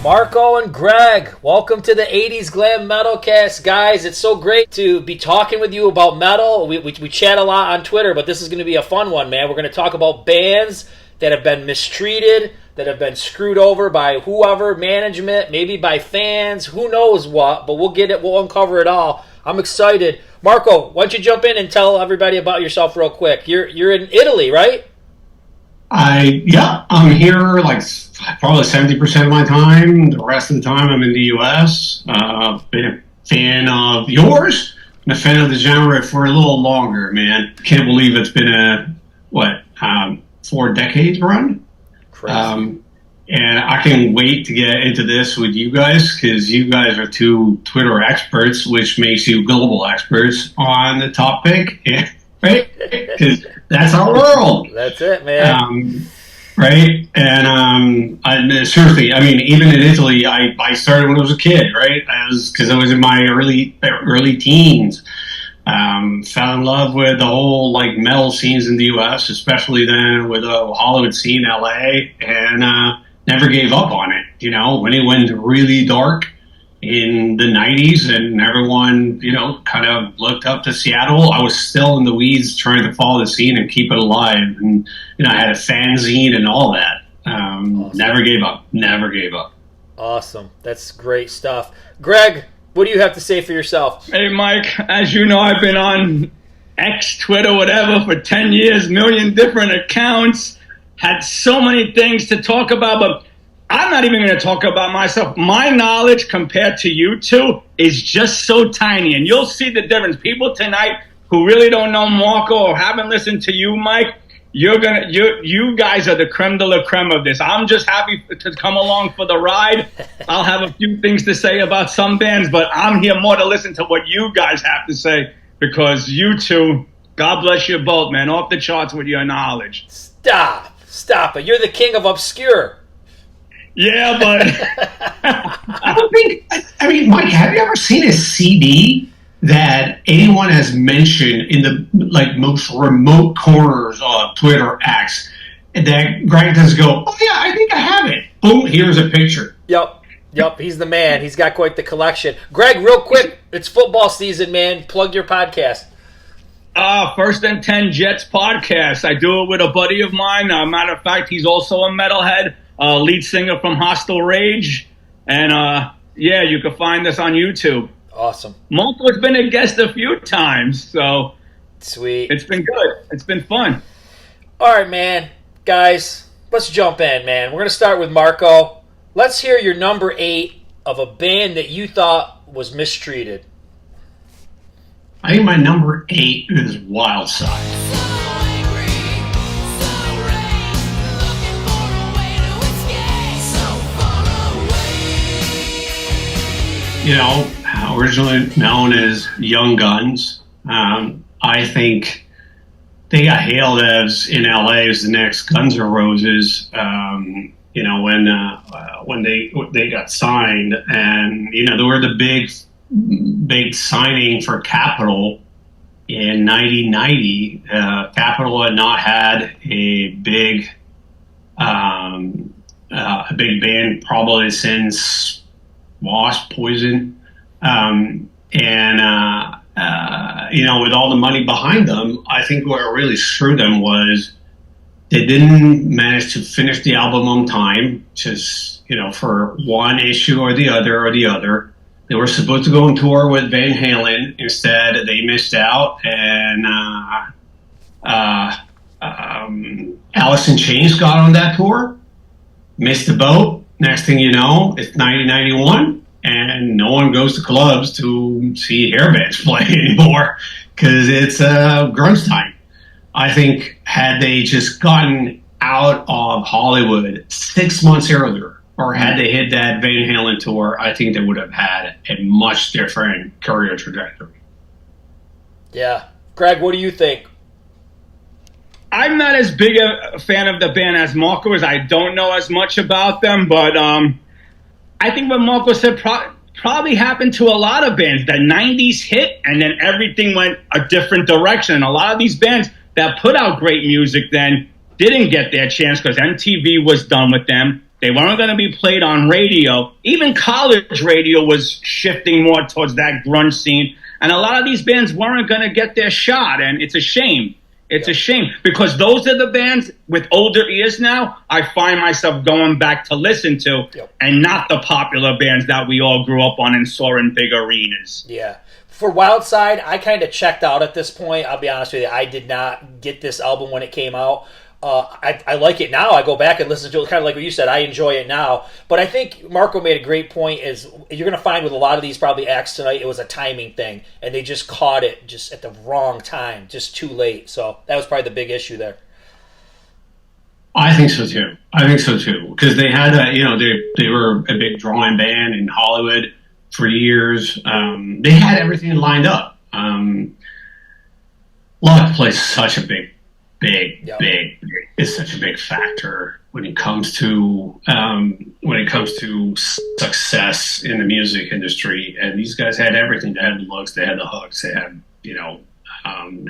Marco and Greg, welcome to the 80's Glam Metalcast. Guys, it's so great to be talking with you about metal. We chat a lot on Twitter, but this is going to be a fun one, man. We're going to talk about bands that have been mistreated, that have been screwed over by whoever, management, maybe by fans, who knows what, but we'll uncover it all. I'm excited. Marco, why don't you jump in and tell everybody about yourself real quick. You're in Italy, right? I'm here like probably 70% of my time. The rest of the time I'm in the U.S. Been a fan of yours. Been a fan of the genre for a little longer, man. Can't believe it's been 4 decades run. Crazy. And I can wait to get into this with you guys because you guys are two Twitter experts, which makes you global experts on the topic. Right? Because that's our world. That's it, man. Right? And seriously, I mean, even in Italy, I started when I was a kid, right? Because I was in my early teens. Fell in love with the whole like metal scenes in the U.S., especially then with the Hollywood scene in L.A., and never gave up on it. You know, when it went really dark in the 90s and everyone, kind of looked up to Seattle, I was still in the weeds trying to follow the scene and keep it alive. And, I had a fanzine and all that. Awesome. Never gave up. Awesome. That's great stuff. Greg, what do you have to say for yourself? Hey, Mike, as you know, I've been on X, Twitter, whatever, for 10 years, million different accounts, had so many things to talk about, but I'm not even going to talk about myself. My knowledge compared to you two is just so tiny, and you'll see the difference. People tonight who really don't know Marco or haven't listened to you, Mike, you guys are the creme de la creme of this. I'm just happy to come along for the ride. I'll have a few things to say about some bands, but I'm here more to listen to what you guys have to say because you two, God bless you both, man, off the charts with your knowledge. Stop it. You're the king of obscure. Yeah, but I don't think. I mean, Mike, have you ever seen a CD that anyone has mentioned in the most remote corners of Twitter X that Greg does go, oh yeah, I think I have it. Boom, here's a picture. Yep. He's the man. He's got quite the collection. Greg, real quick, it's football season, man. Plug your podcast. First and 10 Jets podcast. I do it with a buddy of mine. Matter of fact, he's also a metalhead. Lead singer from Hostile Rage. And, you can find us on YouTube. Awesome. Marco's been a guest a few times, so sweet. It's been good. It's been fun. All right, man. Guys, let's jump in, man. We're going to start with Marco. Let's hear your number 8 of a band that you thought was mistreated. I think my number 8 is Wild Side. Originally known as Young Guns. I think they got hailed as in LA as the next Guns N' Roses. When they got signed, and they were the big signing for Capitol in 1990. Capitol had not had a big band probably since Wasp, Poison, with all the money behind them, I think what really screwed them was they didn't manage to finish the album on time, just, for one issue or the other. They were supposed to go on tour with Van Halen. Instead, they missed out, and Alice in Chains got on that tour, missed the boat. Next thing you know, it's 1991, and no one goes to clubs to see hair bands play anymore because it's grunge time. I think had they just gotten out of Hollywood 6 months earlier, or had they hit that Van Halen tour, I think they would have had a much different career trajectory. Yeah. Greg, what do you think? I'm not as big a fan of the band as Marco is. I don't know as much about them, but I think what Marco said probably happened to a lot of bands. The 90s hit, and then everything went a different direction. And a lot of these bands that put out great music then didn't get their chance because MTV was done with them. They weren't going to be played on radio. Even college radio was shifting more towards that grunge scene. And a lot of these bands weren't going to get their shot. And it's a shame. It's a shame because those are the bands with older ears now I find myself going back to listen to and not the popular bands that we all grew up on and saw in big arenas. Yeah. For Wild Side, I kind of checked out at this point. I'll be honest with you. I did not get this album when it came out. I like it now. I go back and listen to it, kind of like what you said. I enjoy it now. But I think Marco made a great point is you're going to find with a lot of these probably acts tonight, it was a timing thing. And they just caught it just at the wrong time, just too late. So that was probably the big issue there. I think so too. Because they had they were a big drawing band in Hollywood for years. They had everything lined up. Luck plays such a big, it's such a big factor when it comes to success in the music industry. And these guys had everything. They had the looks, they had the hooks, they had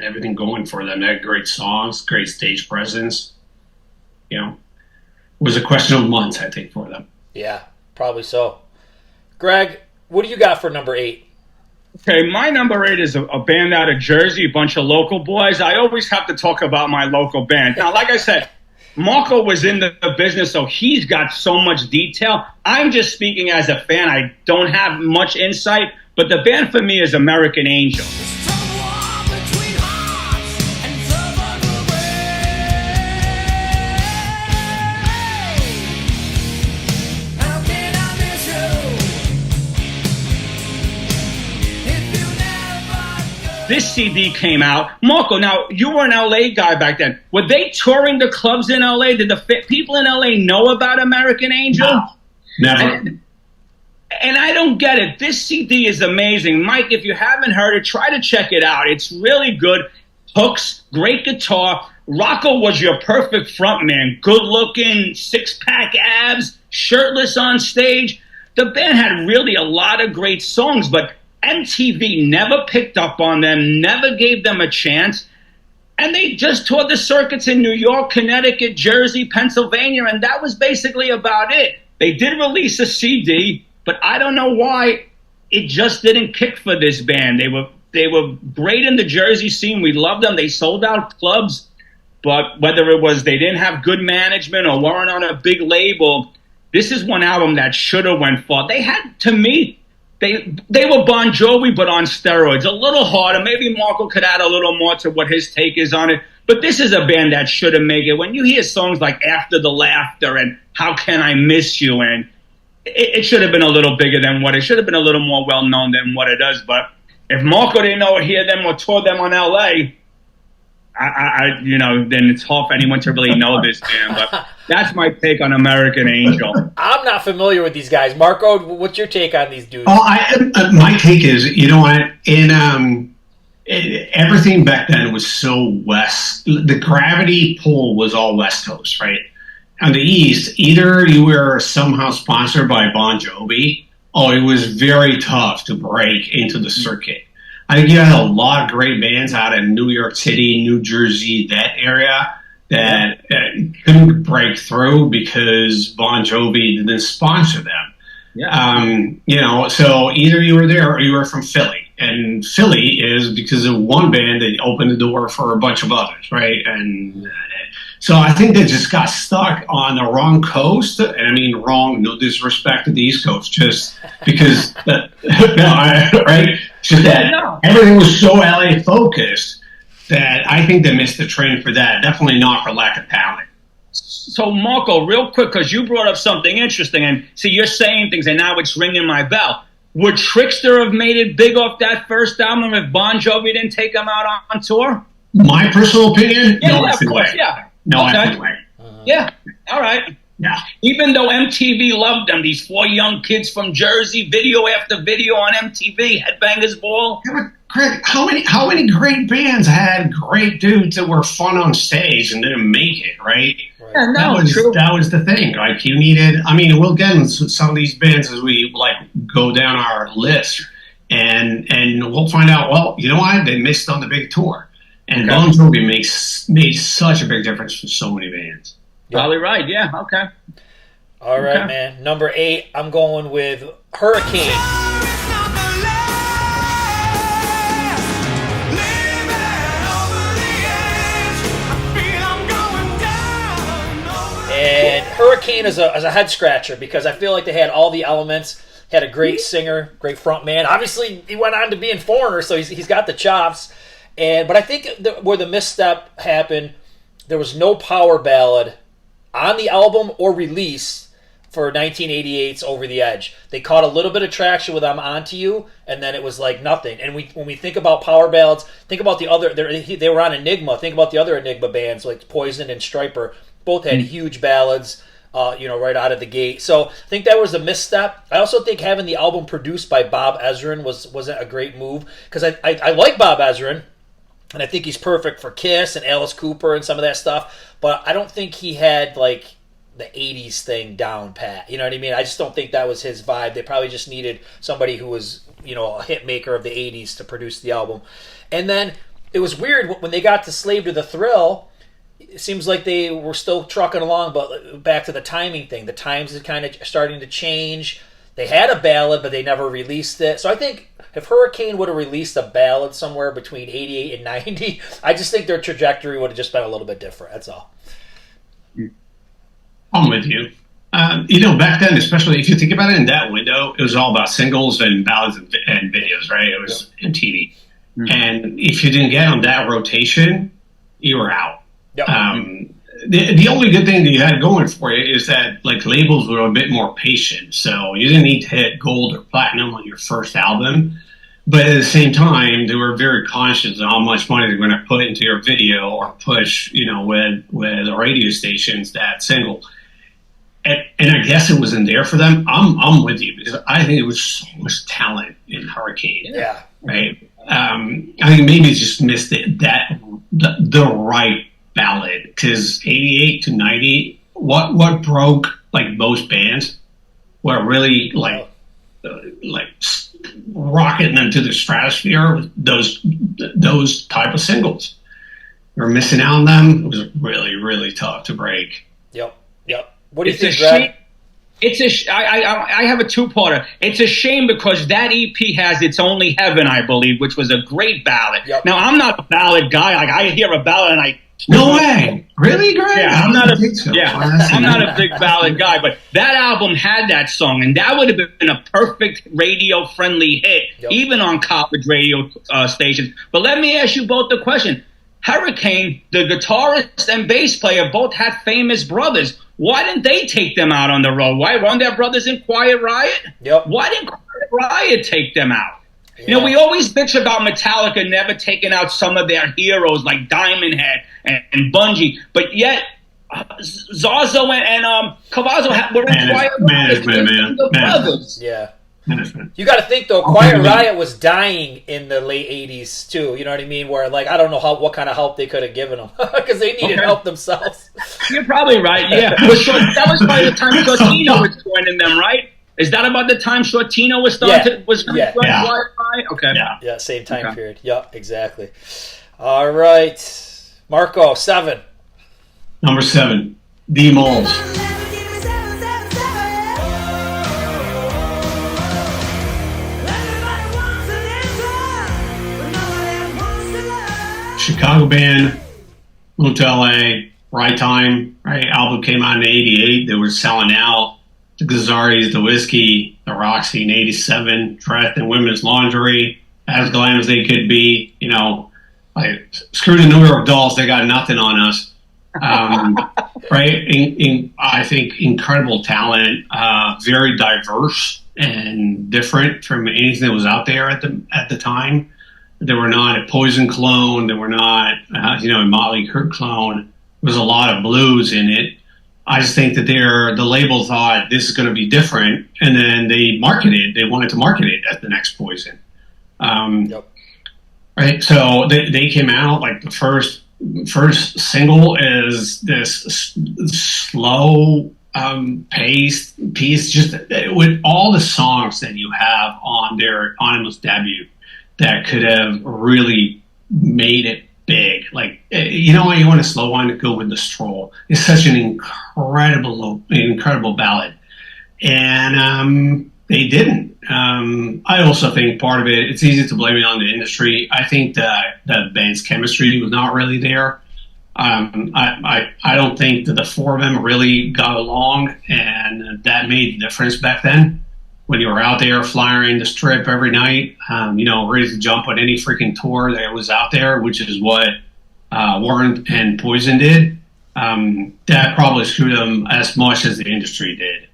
everything going for them. They had great songs, great stage presence. It was a question of months, I think, for them. Yeah, probably so. Greg, what do you got for number 8? Okay, my number 8 is a band out of Jersey, a bunch of local boys. I always have to talk about my local band. Now, like I said, Marco was in the business, so he's got so much detail. I'm just speaking as a fan. I don't have much insight, but the band for me is American Angel. This CD came out. Marco, now, you were an LA guy back then. Were they touring the clubs in LA? Did the people in LA know about American Angel? No, never. And I don't get it. This CD is amazing. Mike, if you haven't heard it, try to check it out. It's really good. Hooks, great guitar. Rocco was your perfect frontman. Good looking, 6-pack abs, shirtless on stage. The band had really a lot of great songs, but MTV never picked up on them, never gave them a chance, and they just toured the circuits in New York, Connecticut, Jersey, Pennsylvania, and that was basically about it. They did release a CD, but I don't know why it just didn't kick for this band. They were great in the Jersey scene. We loved them. They sold out clubs, but whether it was they didn't have good management or weren't on a big label, this is one album that should have went far. They had, to me, They were Bon Jovi, but on steroids. A little harder. Maybe Marco could add a little more to what his take is on it. But this is a band that should have made it. When you hear songs like After the Laughter and How Can I Miss You, and it should have been a little bigger than what it should have been, a little more well-known than what it is. But if Marco didn't know or hear them or tour them on L.A., then it's hard for anyone to really know this band. But that's my take on American Angel. I'm not familiar with these guys. Marco, what's your take on these dudes? My take is, everything back then was so west. The gravity pull was all West Coast, right? On the East, either you were somehow sponsored by Bon Jovi, or it was very tough to break into the circuit. I think you had a lot of great bands out in New York City, New Jersey, that area that couldn't break through because Bon Jovi didn't sponsor them. Yeah. So either you were there or you were from Philly. And Philly is because of one band that opened the door for a bunch of others, right? And so I think they just got stuck on the wrong coast. And I mean, wrong, no disrespect to the East Coast, just because, right? Just that everything was so LA focused that I think they missed the train for that. Definitely not for lack of talent. So, Marco, real quick, because you brought up something interesting, and see, you're saying things, and now it's ringing my bell. Would Trickster have made it big off that first album if Bon Jovi didn't take him out on tour? My personal opinion? Yeah, no, of course, way. Yeah. No, okay. Way. Yeah, all right. Yeah. Even though MTV loved them, these 4 young kids from Jersey, video after video on MTV, Headbangers Ball. Yeah, but Craig, how many great bands had great dudes that were fun on stage and didn't make it, right? Yeah, no, that was the thing. Like you needed. I mean, we'll get into some of these bands as we go down our list, and we'll find out. Well, you know what? They missed on the big tour, and Bon Jovi made such a big difference for so many bands. Probably right. Yeah. Okay. All right, man. Number 8, I'm going with Hurricane. And Hurricane is a head scratcher because I feel like they had all the elements. Had a great singer, great front man. Obviously, he went on to be in Foreigner, so he's got the chops. But I think where the misstep happened, there was no power ballad on the album or release for 1988's Over the Edge. They caught a little bit of traction with I'm Onto You, and then it was like nothing. And when we think about power ballads, think about the other. They were on Enigma. Think about the other Enigma bands like Poison and Stryper. Both had huge ballads, right out of the gate. So I think that was a misstep. I also think having the album produced by Bob Ezrin wasn't a great move because I like Bob Ezrin, and I think he's perfect for Kiss and Alice Cooper and some of that stuff. But I don't think he had like the 80s thing down pat. You know what I mean? I just don't think that was his vibe. They probably just needed somebody who was, a hit maker of the 80s to produce the album. And then it was weird when they got to Slave to the Thrill. It seems like they were still trucking along, but back to the timing thing. The times is kind of starting to change. They had a ballad, but they never released it. So I think if Hurricane would have released a ballad somewhere between 88 and 90, I just think their trajectory would have just been a little bit different. That's all. I'm with you. Back then, especially if you think about it in that window, it was all about singles and ballads and videos, right? It was MTV. Mm-hmm. And if you didn't get on that rotation, you were out. Yep. The only good thing that you had going for you is that like labels were a bit more patient, so you didn't need to hit gold or platinum on your first album. But at the same time, they were very conscious of how much money they're going to put into your video or push, with the radio stations that single. And I guess it wasn't there for them. I'm with you because I think it was so much talent in Hurricane. Yeah. Right. I think maybe it just missed the right ballad because 88 to 90, what broke like most bands were really like rocketing them to the stratosphere with those type of singles. You're missing out on them. It was really, really tough to break. Yep. What do you think, Brad? I have a two-parter. It's a shame because that EP has It's Only Heaven, I believe, which was a great ballad. Yep. Now, I'm not a ballad guy. Like, I hear a ballad and I... No way! Really, Greg? Yeah, I'm not a big ballad guy, but that album had that song, and that would have been a perfect radio-friendly hit, even on college radio stations. But let me ask you both the question. Hurricane, the guitarist and bass player, both had famous brothers. Why didn't they take them out on the road? Why weren't their brothers in Quiet Riot? Yep. Why didn't Quiet Riot take them out? Yeah. We always bitch about Metallica never taking out some of their heroes like Diamond Head and Bungie, but yet Zarzo and Cavazo were in Quiet Riot. Man. Brothers. Yeah. Management. You got to think though, Quiet Riot was dying in the late '80s too. You know what I mean? Where like I don't know what kind of help they could have given them because they needed help themselves. You're probably right. Yeah, that was by the time Shortino was joining them, right? Is that about the time Shortino was starting Quiet Riot? Okay. Yeah, same time period. Yeah, exactly. All right, Marco, 7. Number 7, The Moles. Chicago band, moved to LA, right time, right? Album came out in 88. They were selling out. The Gazzaris, the Whiskey, the Roxy in 87, dressed in women's lingerie, as glam as they could be. Like screw the New York Dolls, they got nothing on us. Right? I think incredible talent, very diverse and different from anything that was out there at the time. They were not a Poison clone. They were not, a Motley Crue clone. There was a lot of blues in it. I just think that the label thought this is going to be different, and then they marketed. They wanted to market it as the next Poison. Right. So they came out like the first single is this slow paced piece, just with all the songs that you have on their Animals debut. That could have really made it big. Like, you know what, you want a slow one to go with the Stroll. It's such an incredible ballad. And they didn't. I also think part of it, it's easy to blame it on the industry. I think that the band's chemistry was not really there. I don't think that the four of them really got along, and that made the difference back then. When you were out there flying the strip every night, ready to jump on any freaking tour that was out there, which is what Warrant and Poison did, that probably screwed them as much as the industry did,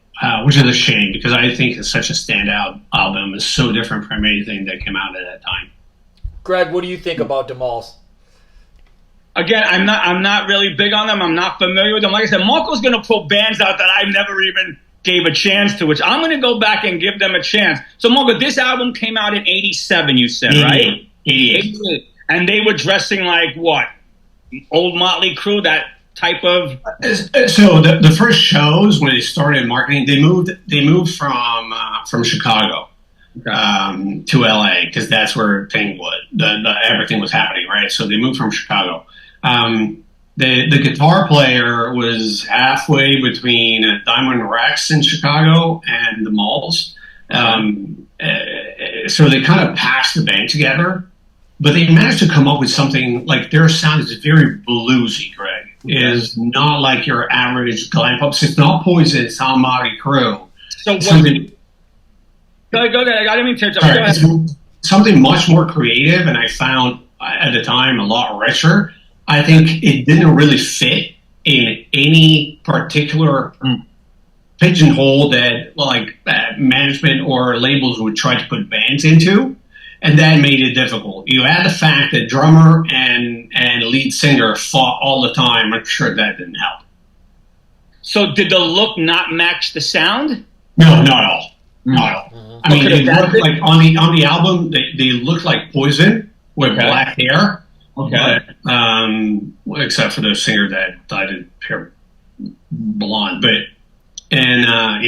which is a shame because I think it's such a standout album. It's so different from anything that came out at that time. Greg, what do you think about Demols? Again, I'm not really big on them. I'm not familiar with them. Like I said, Marco's going to pull bands out that I've never even gave a chance to, which I'm going to go back and give them a chance. So, Marco, this album came out in 87, you said, 88, right? 88. And they were dressing like what? Old Motley Crue, that type of... So the first shows, when they started marketing, they moved from Chicago to LA, because that's where everything was happening, right? So they moved from Chicago. The guitar player was halfway between Diamond Rex in Chicago and the Malls. So they kind of passed the band together, but they managed to come up with something like their sound is very bluesy, Greg. It is not like your average glam pop. It's not Poison, it's not Motley Crue. So go ahead. I didn't mean to interrupt. Go ahead. It's something much more creative, and I found at the time a lot richer. I think it didn't really fit in any particular pigeonhole that management or labels would try to put bands into, and that made it difficult. You add the fact that drummer and lead singer fought all the time. I'm sure that didn't help. So did the look not match the sound? No, not at all. Not at all. Mm-hmm. I mean, they looked like on the album, they looked like Poison with black hair. Okay. But, except for the singer that dyed his hair blonde. You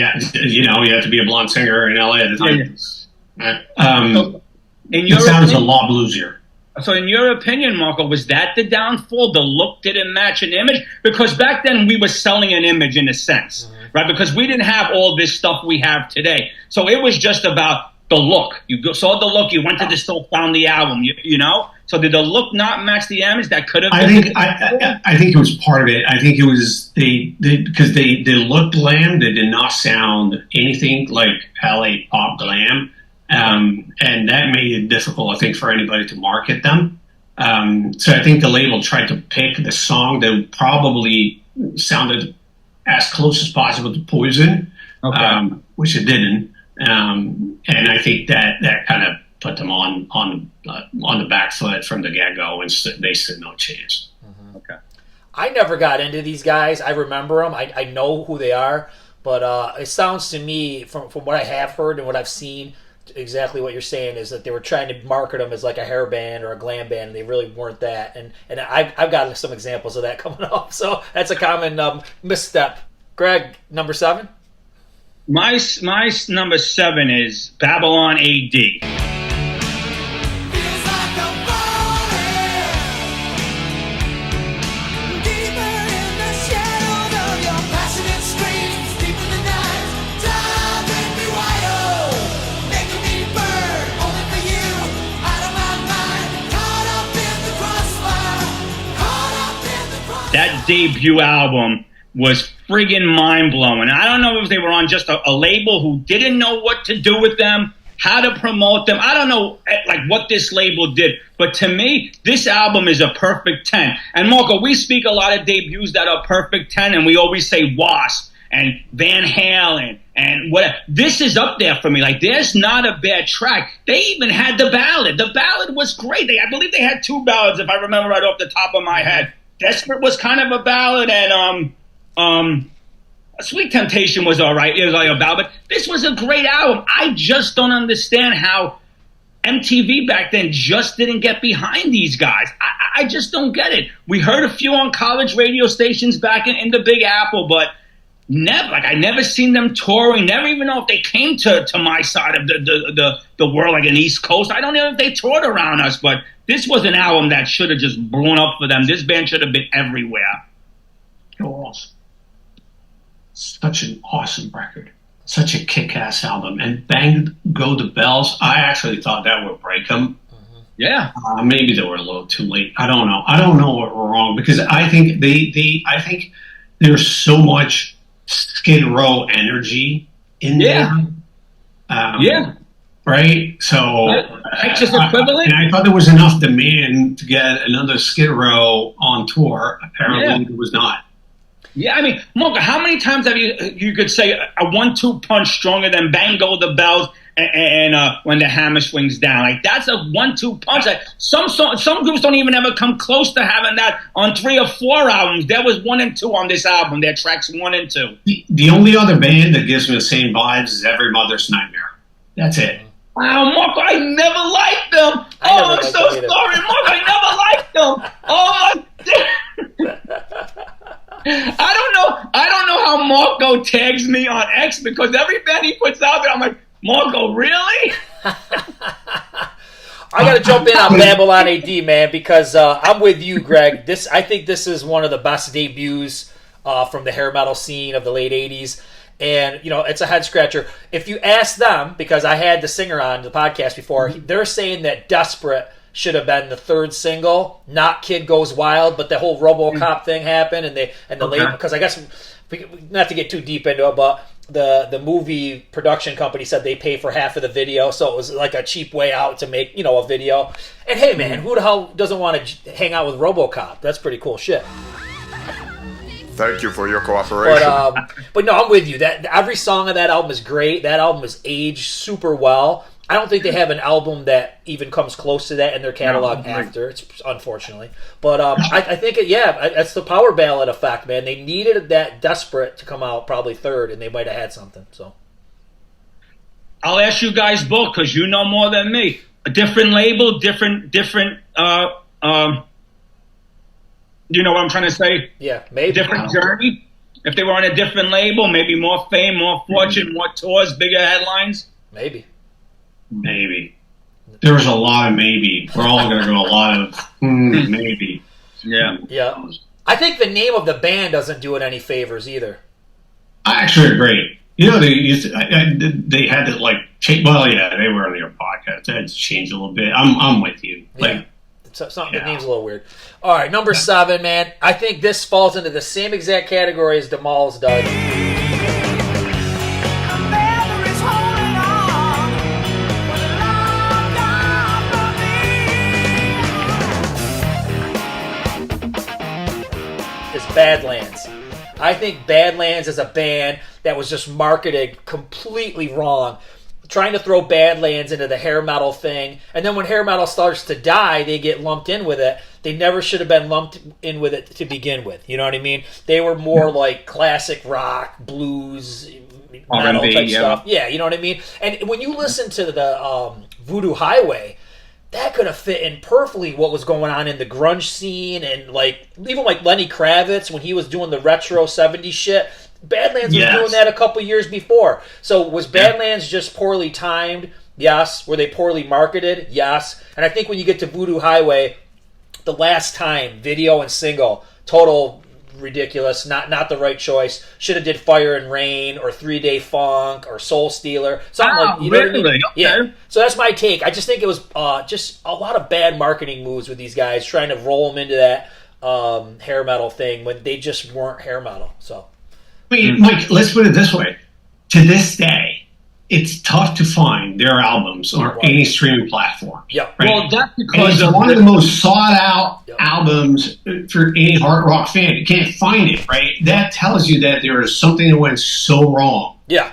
have to be a blonde singer in LA at the time. So it sounds a lot bluesier. So in your opinion, Marco, was that the downfall? The look didn't match an image? Because back then we were selling an image in a sense, right? Because we didn't have all this stuff we have today. So it was just about the look. You saw the look, you went to the store, found the album, you know? So did the look not match the image? That could have been... I think it was part of it. I think it was because they looked glam. They did not sound anything like LA pop glam. And that made it difficult, I think, for anybody to market them. So I think the label tried to pick the song that probably sounded as close as possible to Poison, which it didn't. And I think that kind of put them on the back foot from the get-go, and they stood no chance. Mm-hmm. Okay. I never got into these guys. I remember them. I know who they are, but it sounds to me, from what I have heard and what I've seen, exactly what you're saying is that they were trying to market them as like a hair band or a glam band, and they really weren't that. And I've got some examples of that coming up. So that's a common misstep. Greg, number 7? My number 7 is Babylon AD. That debut album was friggin' mind-blowing. I don't know if they were on just a label who didn't know what to do with them, how to promote them. I don't know what this label did. But to me, this album is a perfect 10. And Marco, we speak a lot of debuts that are perfect 10, and we always say Wasp and Van Halen and whatever. This is up there for me. There's not a bad track. They even had the ballad. The ballad was great. I believe they had 2 ballads, if I remember right off the top of my head. Desperate was kind of a ballad, and Sweet Temptation was all right. It was like a ballad, but this was a great album. I just don't understand how MTV back then just didn't get behind these guys. I just don't get it. We heard a few on college radio stations back in the Big Apple, but never, like I never seen them touring. Never even know if they came to my side of the world, like an East Coast. I don't know if they toured around us, but this was an album that should have just blown up for them. This band should have been everywhere. Awesome. Such an awesome record. Such a kick-ass album. And Bang Go the Bells, I actually thought that would break them. Yeah. Maybe they were a little too late. I don't know. I don't know what were wrong because I think I think there's so much Skid Row energy in there. Right? So Texas equivalent? And I thought there was enough demand to get another Skid Row on tour. Apparently it was not. Yeah, I mean, Mocha, how many times have you could say a 1-2 punch stronger than Bang Go the Bells and When the Hammer Swings Down? Like, that's a 1-2 punch. Like, some groups don't even ever come close to having that on 3 or 4 albums. There was 1 and 2 on this album. They're tracks 1 and 2. The only other band that gives me the same vibes is Every Mother's Nightmare. That's it. Wow, Marco, I never liked them. I'm so sorry, Marco, I never liked them. Oh my God. I don't know how Marco tags me on X because every band he puts out there, I'm like, Marco, really? I got to jump in on Babylon AD, man, because I'm with you, Greg. I think this is one of the best debuts from the hair metal scene of the late 80s. And, it's a head scratcher. If you ask them, because I had the singer on the podcast before, they're saying that Desperate should have been the 3rd single, not Kid Goes Wild, but the whole RoboCop thing happened, and the label, because I guess, not to get too deep into it, but the movie production company said they pay for half of the video, so it was like a cheap way out to make, a video. And hey, man, who the hell doesn't want to hang out with RoboCop? That's pretty cool shit. Thank you for your cooperation. But no, I'm with you. That every song of that album is great. That album is aged super well. I don't think they have an album that even comes close to that in their catalog after. It's unfortunately, but I think it's the power ballad effect, man. They needed that Desperate to come out probably 3rd, and they might have had something. So I'll ask you guys both because you know more than me. A different label, different. You know what I'm trying to say? Yeah, maybe different journey. If they were on a different label, maybe more fame, more fortune, more tours, bigger headlines. Maybe. There was a lot of maybe. We're all going to go a lot of maybe. Yeah. I think the name of the band doesn't do it any favors either. I actually agree. They had to like change. Well, yeah, they were on your podcast. They had to change a little bit. I'm with you. Like, the name's a little weird. All right, number 7, man. I think this falls into the same exact category as Demal's does. Badlands. I think Badlands is a band that was just marketed completely wrong, trying to throw Badlands into the hair metal thing, and then when hair metal starts to die, they get lumped in with it. They never should have been lumped in with it to begin with. You know what I mean? They were more like classic rock, blues, metal type stuff. Yeah, you know what I mean? And when you listen to the Voodoo Highway, that could have fit in perfectly what was going on in the grunge scene, and even Lenny Kravitz when he was doing the retro 70s shit. Badlands was doing that a couple years before. So was Badlands just poorly timed? Yes. Were they poorly marketed? Yes. And I think when you get to Voodoo Highway, the last time, video and single, total ridiculous, not the right choice. Should have did Fire and Rain or 3 Day Funk or Soul Stealer, something like, you know what I mean? Okay. Yeah. So that's my take. I just think it was just a lot of bad marketing moves with these guys trying to roll them into that hair metal thing when they just weren't hair metal. So, I mean, Mike, let's put it this way: to this day, it's tough to find their albums on any streaming platform. Yep. Right? Well, that's because it's one of the most sought out albums for any hard rock fan. You can't find it, right? That tells you that there is something that went so wrong. Yeah.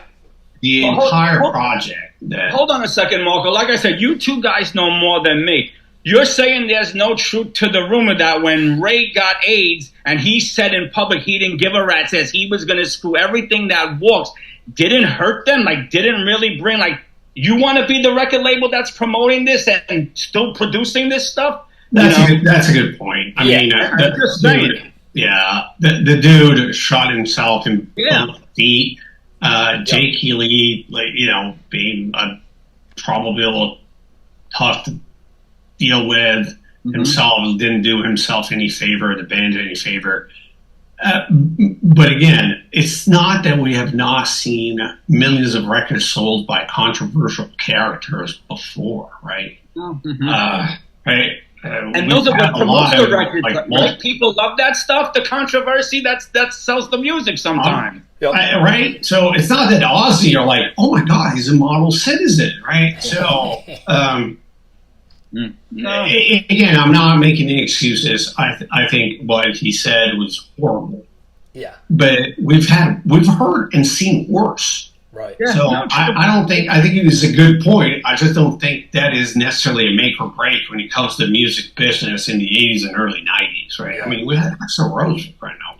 The entire project. Hold on a second, Marco. Like I said, you two guys know more than me. You're saying there's no truth to the rumor that when Ray got AIDS and he said in public he didn't give a rat's ass, he was going to screw everything that walks, didn't hurt them? Like, didn't really bring, like, you want to be the record label that's promoting this and still producing this stuff? That's a good point. I mean, just saying. Yeah, the dude shot himself in both feet. Jake Healy, being probably a little tough to deal with himself, didn't do himself any favor, the band any favor. But again, it's not that we have not seen millions of records sold by controversial characters before, right? Right. And those are what promote the records, right? People love that stuff, the controversy that sells the music sometimes. Right? So it's not that Ozzy are like, oh my God, he's a model citizen, right? So, again, I'm not making any excuses. I think what he said was horrible. Yeah. But we've heard and seen worse. Right. Yeah, so I think it was a good point. I just don't think that is necessarily a make or break when it comes to the music business in the 80s and early 90s, right? I mean, we had some roads right now.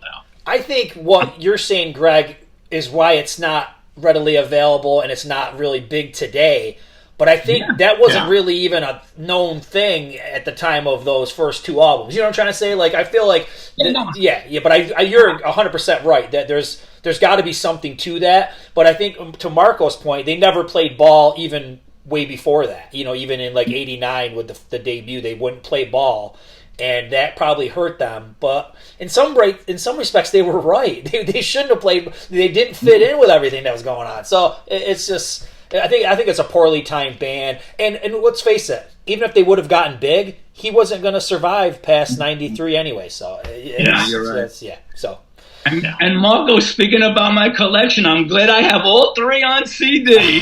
I think what you're saying, Greg, is why it's not readily available and it's not really big today. But I think that wasn't really even a known thing at the time of those first two albums. You know what I'm trying to say? Like, I feel like, but you're 100% right that there's got to be something to that. But I think to Marco's point, they never played ball even way before that. You know, even in like '89 with the debut, they wouldn't play ball, and that probably hurt them. But in some respects, they were right. They shouldn't have played. They didn't fit in with everything that was going on. So it's just. I think it's a poorly timed band, and let's face it, even if they would have gotten big, he wasn't going to survive past '93 anyway. So you're right. So. And Marco, speaking about my collection, I'm glad I have all three on CD.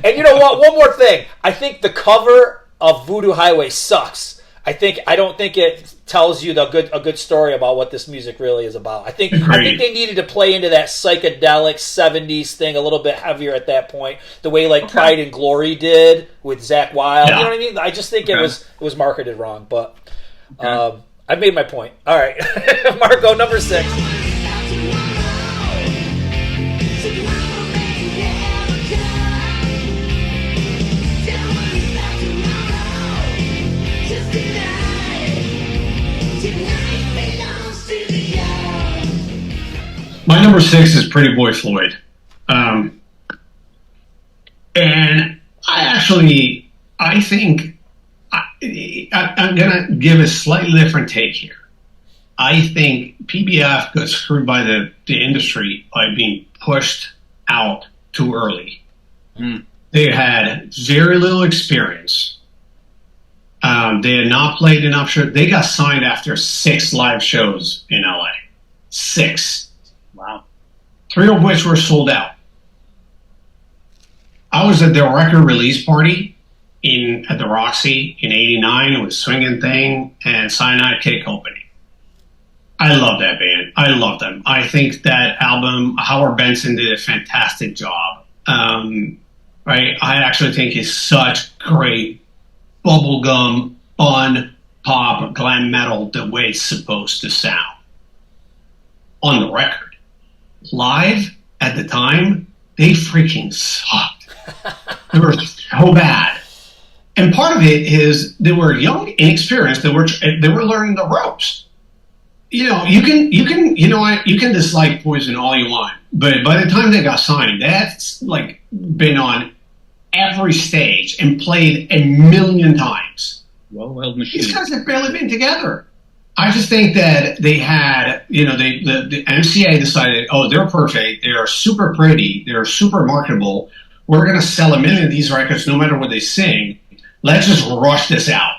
And you know what? One more thing. I think the cover of Voodoo Highway sucks. I don't think it tells you a good story about what this music really is about. I think they needed to play into that psychedelic 70s thing a little bit heavier at that point, the way like Pride and Glory did with Zakk Wylde. You know what I mean? I just think it was marketed wrong, but I made my point. All right. Marco, number 6. My number 6 is Pretty Boy Floyd. And I think I'm going to give a slightly different take here. I think PBF got screwed by the industry by being pushed out too early. They had very little experience. They had not played enough shows. They got signed after 6 live shows in LA. 6. Wow. 3 of which were sold out. I was at their record release party at the Roxy in '89 with Swingin' Thing and Cyanide Cake opening. I love that band. I love them. I think that album, Howard Benson did a fantastic job. Right? I actually think it's such great bubblegum, fun, pop, glam metal the way it's supposed to sound on the record. Live at the time, they freaking sucked. They were so bad. And part of it is they were young, inexperienced. They were learning the ropes. You know, you can dislike Poison all you want, but by the time they got signed, that's like been on every stage and played a million times. Well-oiled machine. These guys have barely been together. I just think that they had, the MCA decided, they're perfect. They are super pretty. They're super marketable. We're going to sell a million of these records no matter what they sing. Let's just rush this out.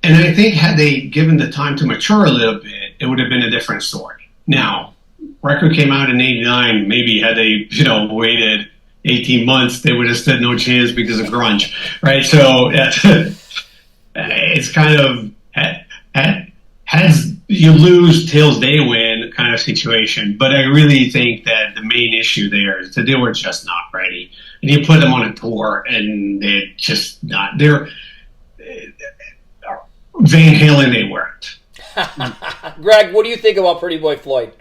And I think had they given the time to mature a little bit, it would have been a different story. Now, record came out in '89. Maybe had they, waited 18 months, they would have stood no chance because of grunge, right? So it's kind of heads you lose, tails they win kind of situation. But I really think that the main issue there is that they were just not ready. And you put them on a tour, and they're just not. They're Van Halen. They weren't. Greg, what do you think about Pretty Boy Floyd?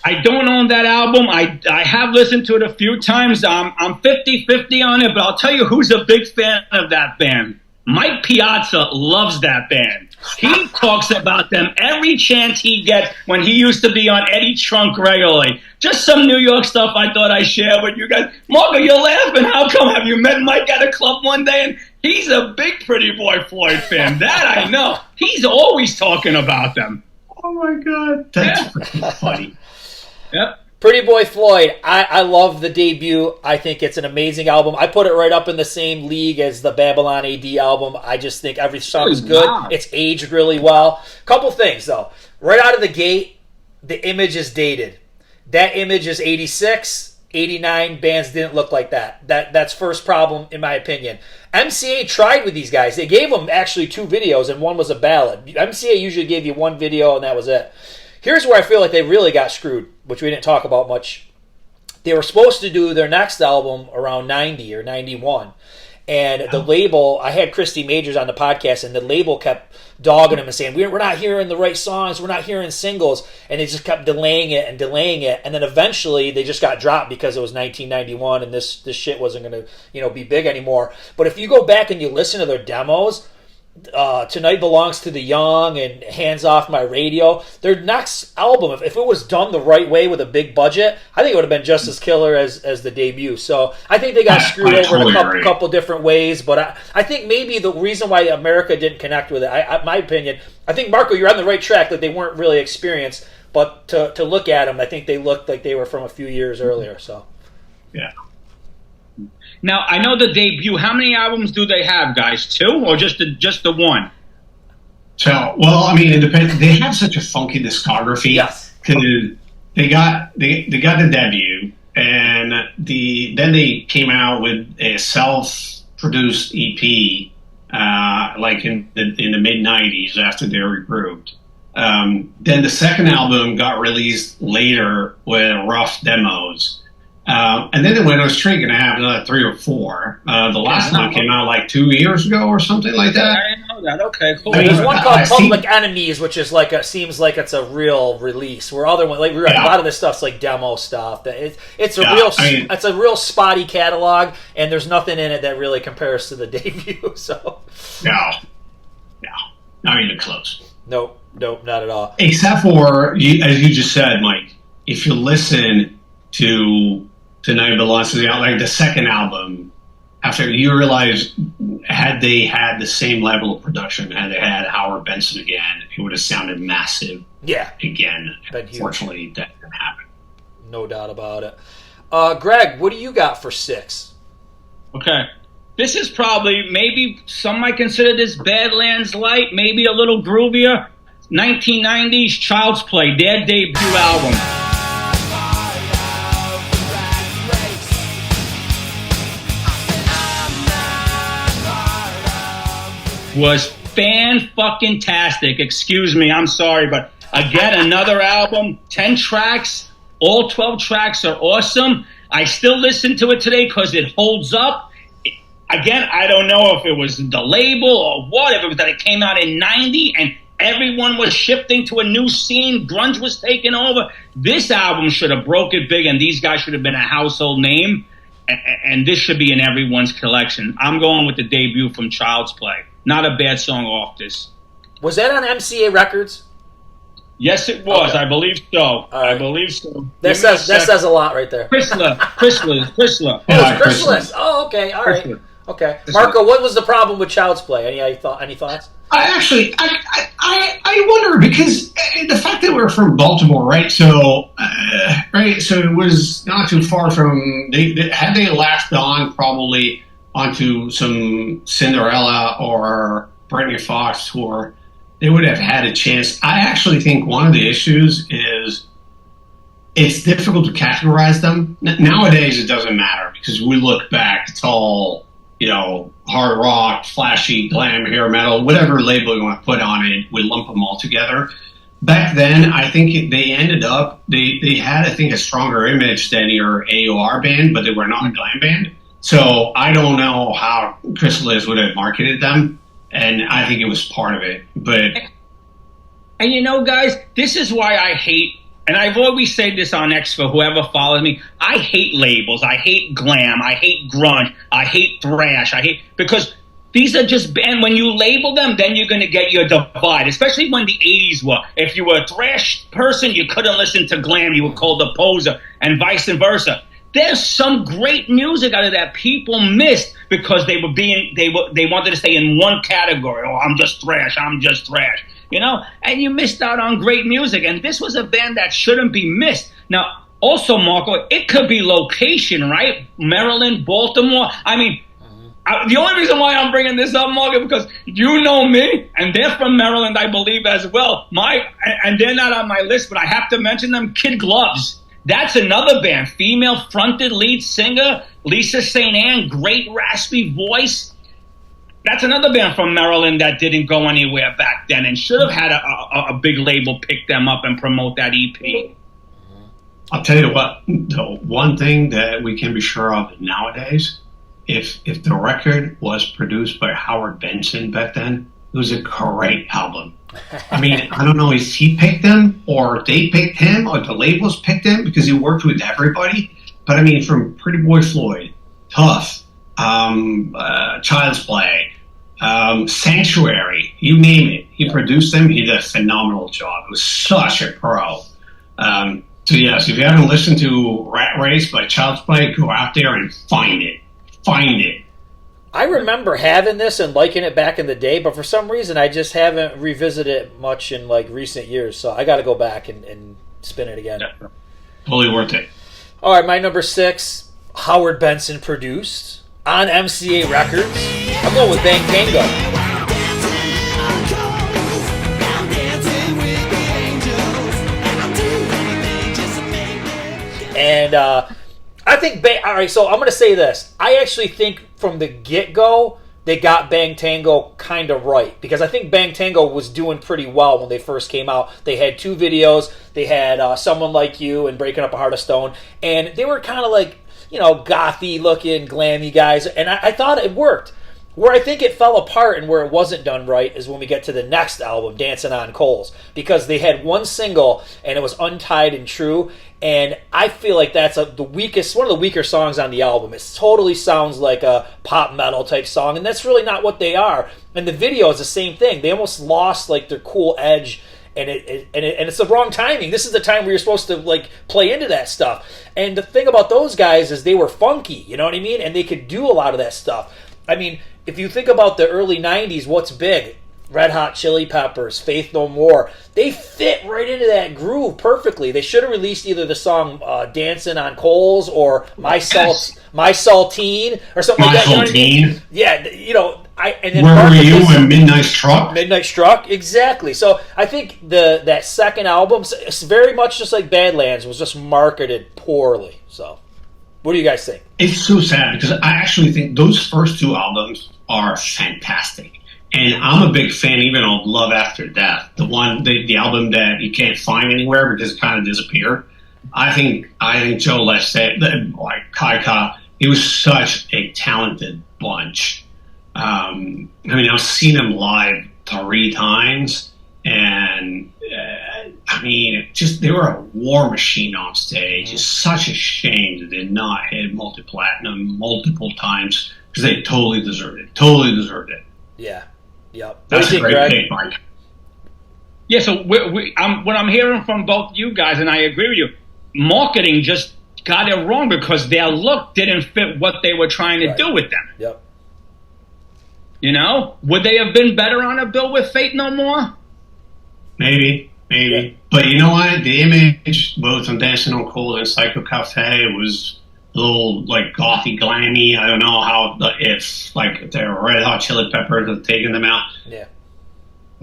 I don't own that album. I have listened to it a few times. I'm 50-50 on it, but I'll tell you who's a big fan of that band. Mike Piazza loves that band. He talks about them every chance he gets when he used to be on Eddie Trunk regularly. Just some New York stuff I thought I'd share with you guys. Marco, you're laughing. How come? Have you met Mike at a club one day? And he's a big Pretty Boy Floyd fan. That I know. He's always talking about them. Oh, my God. That's pretty funny. Yep. Pretty Boy Floyd, I love the debut. I think it's an amazing album. I put it right up in the same league as the Babylon AD album. I just think every song is good. Wow. It's aged really well. Couple things, though. Right out of the gate, the image is dated. That image is 86, 89. Bands didn't look like that. That's first problem, in my opinion. MCA tried with these guys. They gave them actually 2 videos, and one was a ballad. MCA usually gave you 1 video, and that was it. Here's where I feel like they really got screwed, which we didn't talk about much. They were supposed to do their next album around 90 or 91. And the label, I had Christy Majors on the podcast, and the label kept dogging them and saying, we're not hearing the right songs, we're not hearing singles. And they just kept delaying it. And then eventually they just got dropped because it was 1991 and this shit wasn't going to be big anymore. But if you go back and you listen to their demos, Tonight Belongs to the Young and Hands Off My Radio, their next album, if it was done the right way with a big budget, I think it would have been just as killer as the debut. So I think they got screwed over in a couple different ways, but I think maybe the reason why America didn't connect with it, my opinion, I think, Marco, you're on the right track, that they weren't really experienced, but to look at them, I think they looked like they were from a few years earlier. So Yeah. Now, I know the debut. How many albums do they have, guys? 2 or just the one? So, well, I mean, it depends. They have such a funky discography. Yes. Because they got the debut, and then they came out with a self-produced EP, like in the mid '90s after they regrouped. Then the second album got released later with rough demos. And then they went on a streak and have another 3 or 4. The last one came out like 2 years ago or something like that. I didn't know that. Okay, cool. There's one called Public Enemies, which is seems like it's a real release. Where other one, a lot of this stuff's like demo stuff. It's a real spotty catalog, and there's nothing in it that really compares to the debut. So No, not even close. Nope, not at all. Except for, as you just said, Mike, if you listen to Tonight Belongs to the Young, like the second album, after you realize, had they had the same level of production, had they had Howard Benson again, it would have sounded massive. Yeah. Again, Been huge. Unfortunately, that didn't happen. No doubt about it. Greg, what do you got for 6? Okay. This is probably, maybe some might consider this Badlands Light, maybe a little groovier. 1990s Child's Play, their debut album. Was fan-fucking-tastic. Excuse me, I'm sorry, but again, another album, 10 tracks, all 12 tracks are awesome. I still listen to it today because it holds up. Again, I don't know if it was the label or whatever, but that it came out in 90 and everyone was shifting to a new scene. Grunge was taking over. This album should have broke it big, and these guys should have been a household name, and this should be in everyone's collection. I'm going with the debut from Child's Play. Not a bad song off this. Was that on MCA Records? Yes, it was. Okay. I believe so. Right. I believe so. That says a lot right there. Chrysler. Oh, it's Chrysalis. Oh, okay. All right. Chrysler. Okay. Marco, what was the problem with Child's Play? Any thoughts? I wonder, because the fact that we're from Baltimore, right? So it was not too far from. Had they latched on probably onto some Cinderella or Britney Fox tour, they would have had a chance. I actually think one of the issues is it's difficult to categorize them. Nowadays, it doesn't matter because we look back, it's all, hard rock, flashy, glam, hair metal, whatever label you want to put on it, we lump them all together. Back then, I think they ended up, they had, I think, a stronger image than your AOR band, but they were not a glam band. So I don't know how Chrysalis would have marketed them, and I think it was part of it. And guys, this is why I hate, and I've always said this on X for whoever follows me, I hate labels, I hate glam, I hate grunge, I hate thrash, because These are just, and when you label them, then you're going to get your divide, especially when the 80s were. If you were a thrash person, you couldn't listen to glam. You were called a poser, and vice versa. There's some great music out of that people missed because they wanted to stay in one category. Oh, I'm just thrash. You know, and you missed out on great music. And this was a band that shouldn't be missed. Now, also, Marco, it could be location, right? Maryland, Baltimore. I mean, the only reason why I'm bringing this up, Marco, because you know me, and they're from Maryland, I believe, as well. And they're not on my list, but I have to mention them, Kid Gloves. That's another band, female-fronted lead singer, Lisa St. Anne, great raspy voice. That's another band from Maryland that didn't go anywhere back then and should have had a big label pick them up and promote that EP. I'll tell you what, the one thing that we can be sure of nowadays, if the record was produced by Howard Benson back then, it was a great album. I mean, I don't know if he picked them or they picked him or the labels picked him because he worked with everybody. But I mean, from Pretty Boy Floyd, Tough, Child's Play, Sanctuary, you name it. He produced them. He did a phenomenal job. It was such a pro. So yes, if you haven't listened to Rat Race by Child's Play, go out there and find it. Find it. I remember having this and liking it back in the day, but for some reason I just haven't revisited it much in like recent years. So I got to go back and spin it again. Yeah. Totally worth it. All right, my number 6, Howard Benson produced on MCA Records. I'm going with Bang Tango. And I think, all right, so I'm going to say this. I actually think from the get-go, they got Bang Tango kind of right. Because I think Bang Tango was doing pretty well when they first came out. They had 2 videos. They had Someone Like You and Breaking Up a Heart of Stone. And they were kind of like, you know, gothy-looking, glammy guys. And I thought it worked. Where I think it fell apart and where it wasn't done right is when we get to the next album, Dancing on Coals. Because they had one single, and it was Untied and True. And I feel like that's one of the weaker songs on the album. It totally sounds like a pop metal type song, and that's really not what they are. And the video is the same thing. They almost lost like their cool edge, and it's the wrong timing. This is the time where you're supposed to like play into that stuff. And the thing about those guys is they were funky, you know what I mean? And they could do a lot of that stuff. I mean, if you think about the early 90s, what's big? Red Hot Chili Peppers, Faith No More. They fit right into that groove perfectly. They should have released either the song Dancing on Coals or My Saltine or something like that. You know what I mean? Yeah, you know. Where were you when Midnight Struck? Midnight Struck, exactly. So I think that second album, it's very much just like Badlands, was just marketed poorly. So what do you guys think? It's so sad because I actually think those first 2 albums are fantastic. And I'm a big fan even of Love After Death, the album that you can't find anywhere because it kind of disappeared. I think Joe Leste, like Kaika, he was such a talented bunch. I mean, I've seen him live 3 times, and I mean, they were a war machine on stage. It's such a shame that they did not hit multi-platinum multiple times because they totally deserved it. Yeah. Yep. That's a great pick, Mike. Yeah, so what I'm hearing from both you guys, and I agree with you, marketing just got it wrong because their look didn't fit what they were trying to do with them. Yep. You know? Would they have been better on a bill with Faith No More? Maybe. Yeah. But you know what? The image, both on Dancing on Cold and Psycho Cafe, was a little like gothy, glammy. I don't know how if like the Red Hot Chili Peppers have taken them out. Yeah.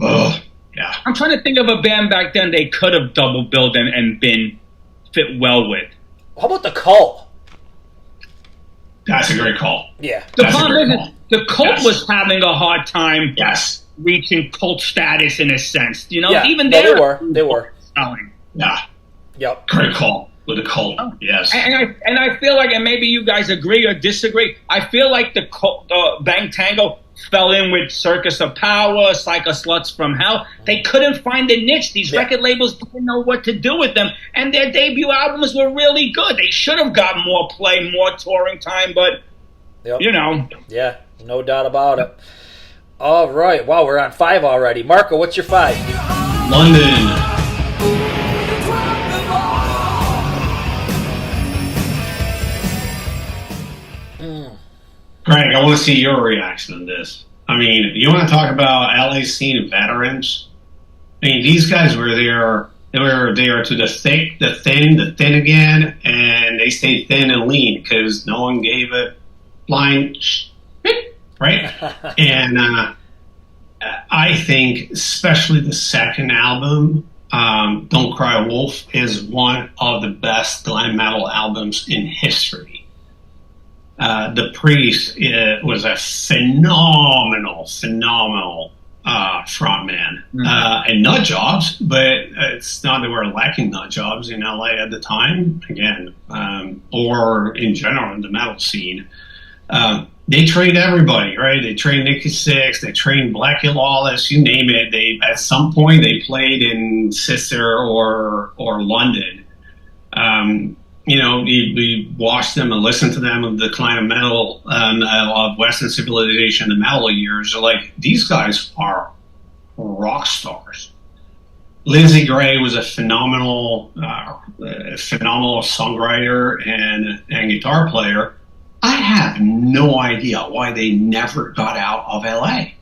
Oh, yeah. I'm trying to think of a band back then they could have double billed and been fit well with. How about the Cult? That's a great call. Yeah. The problem is the Cult was having a hard time reaching cult status in a sense. You know, even they were. Selling. Yeah. Yep. Great call. With a Cult, yes. And I feel like, and maybe you guys agree or disagree, I feel like the Bang Tango fell in with Circus of Power, Psycho Sluts from Hell. They couldn't find a niche. These record labels didn't know what to do with them. And their debut albums were really good. They should have got more play, more touring time, but, you know. Yeah, no doubt about it. All right. Wow, we're on 5 already. Marco, what's your 5? London. Greg, I want to see your reaction to this. I mean, you want to talk about LA scene veterans? I mean, these guys were there. They were there to the thick, the thin again, and they stayed thin and lean because no one gave a flying right. And I think, especially the second album, "Don't Cry Wolf," is one of the best glam metal albums in history. The Priest was a phenomenal frontman. And nut jobs, but it's not that we're lacking nut jobs in LA at the time, again, or in general in the metal scene. They trained everybody, right? They trained Nikki Sixx, they trained Blackie Lawless, you name it. They at some point they played in Sister or London. You know, we watched them and listened to them in the decline of metal, of Western civilization, the metal years. Like, these guys are rock stars. Lindsey Gray was a phenomenal songwriter and guitar player. I have no idea why they never got out of LA.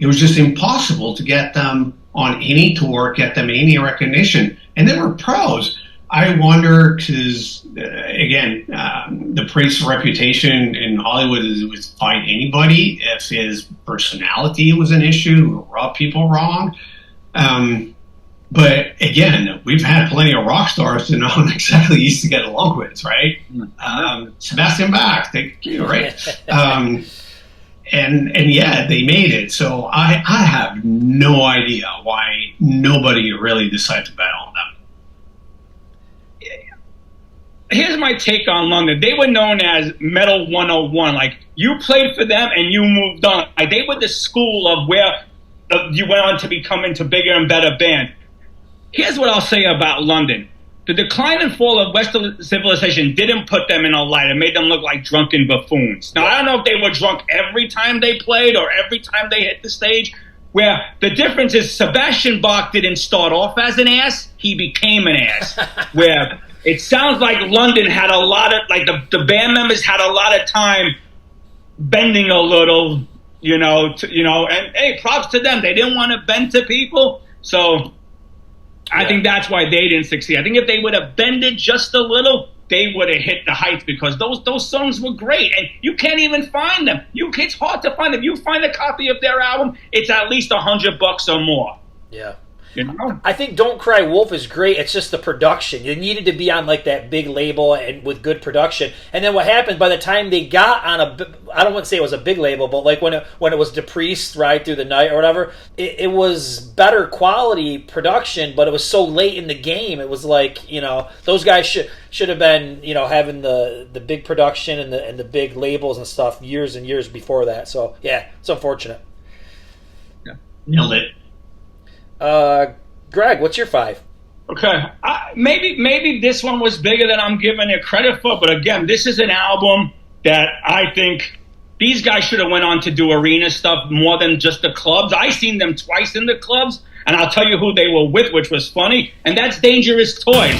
It was just impossible to get them on any tour, get them any recognition. And they were pros. I wonder, because, again, the Priest's reputation in Hollywood was fight anybody if his personality was an issue, rub people wrong. But, again, we've had plenty of rock stars to know exactly easy to get along with, right? Sebastian Bach, right? And yeah, they made it. So I have no idea why nobody really decided to bet on them. Here's my take on London. They were known as Metal 101. Like, you played for them and you moved on. Like, they were the school of where you went on to become into bigger and better band. Here's what I'll say about London. The decline and fall of Western civilization didn't put them in a light. It made them look like drunken buffoons. Now, I don't know if they were drunk every time they played or every time they hit the stage, where the difference is Sebastian Bach didn't start off as an ass, he became an ass. Where it sounds like London had a lot of, like the band members had a lot of time bending a little, and hey, props to them. They didn't want to bend to people, so I think that's why they didn't succeed. I think if they would have bended just a little, they would have hit the heights, because those songs were great, and you can't even find them. It's hard to find them. You find a copy of their album, it's at least $100 or more. Yeah. You know? I think "Don't Cry Wolf" is great. It's just the production. You needed to be on like that big label and with good production. And then what happened by the time they got on I don't want to say it was a big label, but like when it was The Priest, Ride Through the Night or whatever, it was better quality production, but it was so late in the game. It was like, those guys should have been, having the big production and the big labels and stuff years and years before that. So yeah, it's unfortunate. Yeah. Nailed it. Greg, what's your 5? Okay, maybe this one was bigger than I'm giving it credit for, but again, this is an album that I think these guys should have went on to do arena stuff more than just the clubs. I seen them twice in the clubs, and I'll tell you who they were with, which was funny, and that's Dangerous Toys.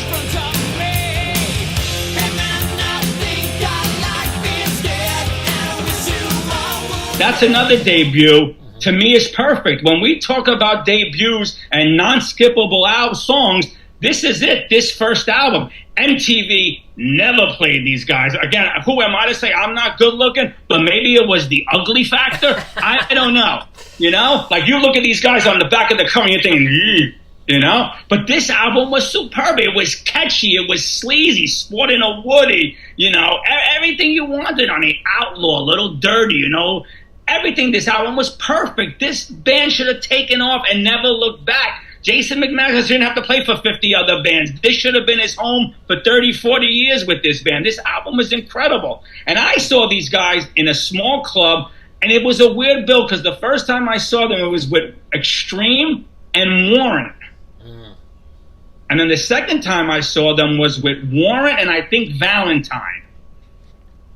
That's another debut. To me, is perfect. When we talk about debuts and non-skippable songs, this is it, this first album. MTV never played these guys. Again, who am I to say I'm not good looking? But maybe it was the ugly factor. I don't know. Like, you look at these guys on the back of the cover and you're thinking, But this album was superb. It was catchy. It was sleazy, sporting a Woody. Everything you wanted on the Outlaw, a little dirty, Everything, this album was perfect. This band should have taken off and never looked back. Jason McManus didn't have to play for 50 other bands. This should have been his home for 30, 40 years with this band. This album was incredible. And I saw these guys in a small club, and it was a weird bill, because the first time I saw them, it was with Extreme and Warrant. And then the second time I saw them was with Warrant and I think Valentine.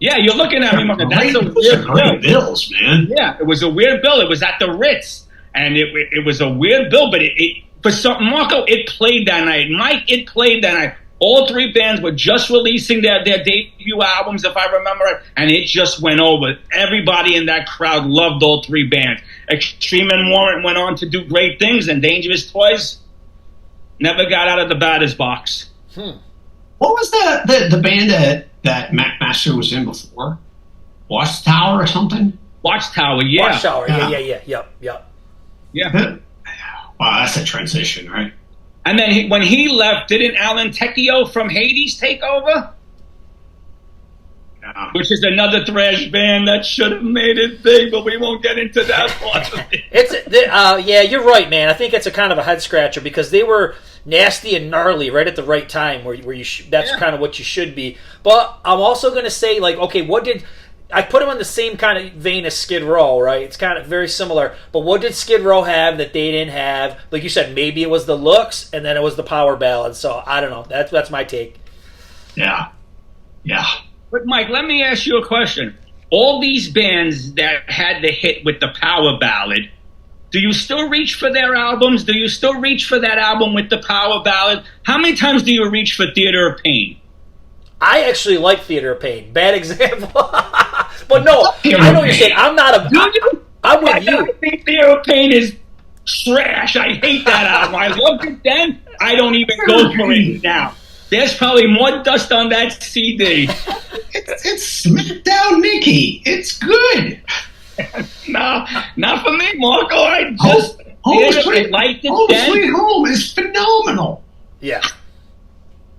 Yeah, you're looking at me, Marco. That's a Those weird are great bill. bills, man. Yeah, it was a weird bill. It was at the Ritz, and it was a weird bill, but it for some Marco, it played that night. Mike, it played that night. All three bands were just releasing their debut albums, if I remember it, and it just went over. Everybody in that crowd loved all three bands. Extreme and Warrant went on to do great things, and Dangerous Toys never got out of the batter's box. What was the band that Mac Master was in before? Watchtower or something? Watchtower, yeah. Watchtower, yeah. Yep. Yeah. Wow, that's a transition, right? And then when he left, didn't Alan Tecchio from 80's take over? Yeah. Which is another thrash band that should have made it big, but we won't get into that part of it. Yeah, you're right, man. I think it's a kind of a head scratcher because they were nasty and gnarly right at the right time, where you that's kind of what you should be. But I'm also going to say, like, okay, what did I put them in the same kind of vein as Skid Row, right? It's kind of very similar. But what did Skid Row have that they didn't have? Like you said, maybe it was the looks, and then it was the power ballad. So I don't know. That's my take. Yeah. But Mike, let me ask you a question. All these bands that had the hit with the power ballad, do you still reach for their albums? Do you still reach for that album with the power ballad? How many times do you reach for Theater of Pain? I actually like Theater of Pain. Bad example. But no, I know what you're saying. I'm with you. I think Theater of Pain is trash. I hate that album. I loved it then. I don't even go for it now. There's probably more dust on that CD. It's Smackdown Mickey. It's good. No, not for me, Marco. I liked it Home then. Sweet Home is phenomenal. Yeah.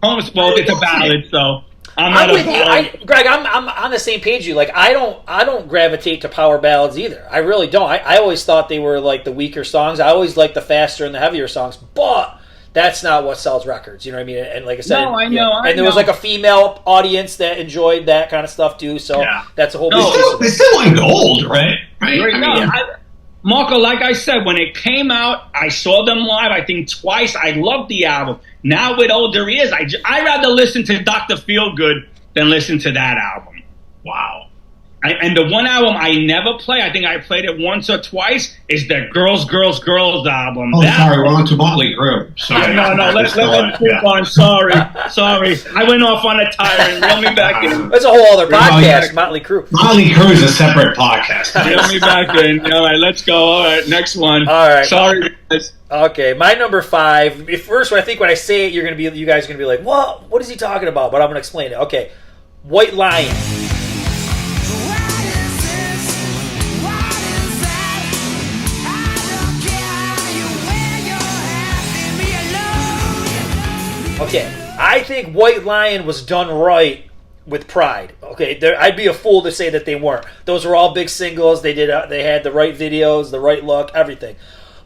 Well, it's a ballad, so I'm with you. Greg, I'm on the same page as you. Like, I don't gravitate to power ballads either. I really don't. I always thought they were like the weaker songs. I always liked the faster and the heavier songs, but that's not what sells records. You know what I mean? And like I said, no, I know. And there was like a female audience that enjoyed that kind of stuff too. So that's a whole. They still went gold, right? Marco, like I said, when it came out, I saw them live, I think twice. I loved the album. Now with older ears, I'd rather listen to Dr. Feelgood than listen to that album. Wow. And the one album I never play, I think I played it once or twice, is the Girls, Girls, Girls album. Oh, sorry, we're on to Motley Crue. Sorry. No, let's move on. Sorry. I went off on a tyrant. Reel me back in. That's a whole other podcast, Motley Crue. Motley Crue is a separate podcast. Reel me back in. All right, let's go. All right, next one. All right. Sorry, guys. Okay, my number 5. First, I think when I say it, you guys are gonna be like, "What? What is he talking about?" But I'm gonna explain it. Okay, White Lion. Okay, I think White Lion was done right with Pride. Okay, I'd be a fool to say that they weren't. Those were all big singles. They had the right videos, the right look, everything.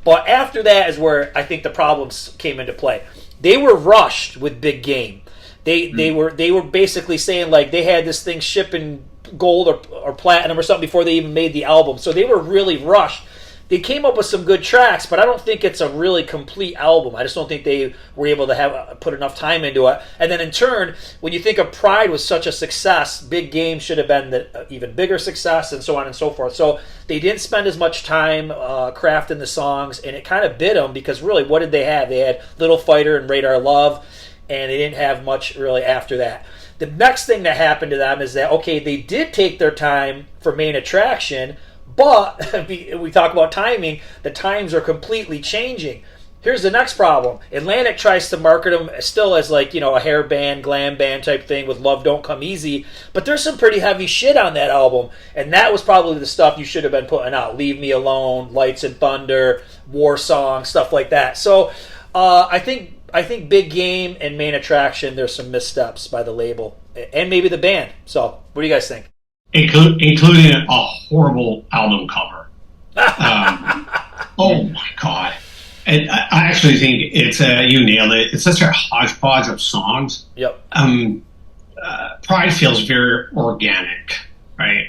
But after that is where I think the problems came into play. They were rushed with Big Game. They were basically saying like they had this thing shipping gold or platinum or something before they even made the album. So they were really rushed. They came up with some good tracks, but I don't think it's a really complete album. I just don't think they were able to put enough time into it. And then in turn, when you think of Pride was such a success, Big Game should have been the even bigger success, and so on and so forth. So they didn't spend as much time crafting the songs, and it kind of bit them because really, what did they have? They had Little Fighter and Radar Love, and they didn't have much really after that. The next thing that happened to them is that, okay, they did take their time for Main Attraction, but we talk about timing, the times are completely changing. Here's the next problem. Atlantic tries to market them still as like, a hair band, glam band type thing with Love Don't Come Easy, but there's some pretty heavy shit on that album, and that was probably the stuff you should have been putting out. Leave Me Alone, Lights and Thunder, War Song, stuff like that. So I think Big Game and Main Attraction, there's some missteps by the label, and maybe the band. So what do you guys think? Including a horrible album cover. Oh my god! And I actually think it's you nailed it. It's such a hodgepodge of songs. Yep. Pride feels very organic, right?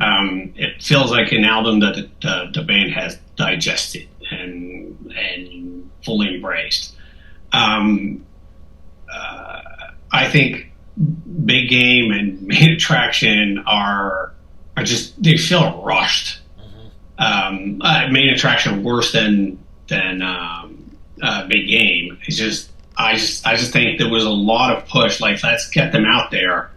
It feels like an album that the band has digested and fully embraced. I think Big Game and Main Attraction are just, they feel rushed. Main Attraction worse than Big Game. It's just I just think there was a lot of push. Like, let's get them out there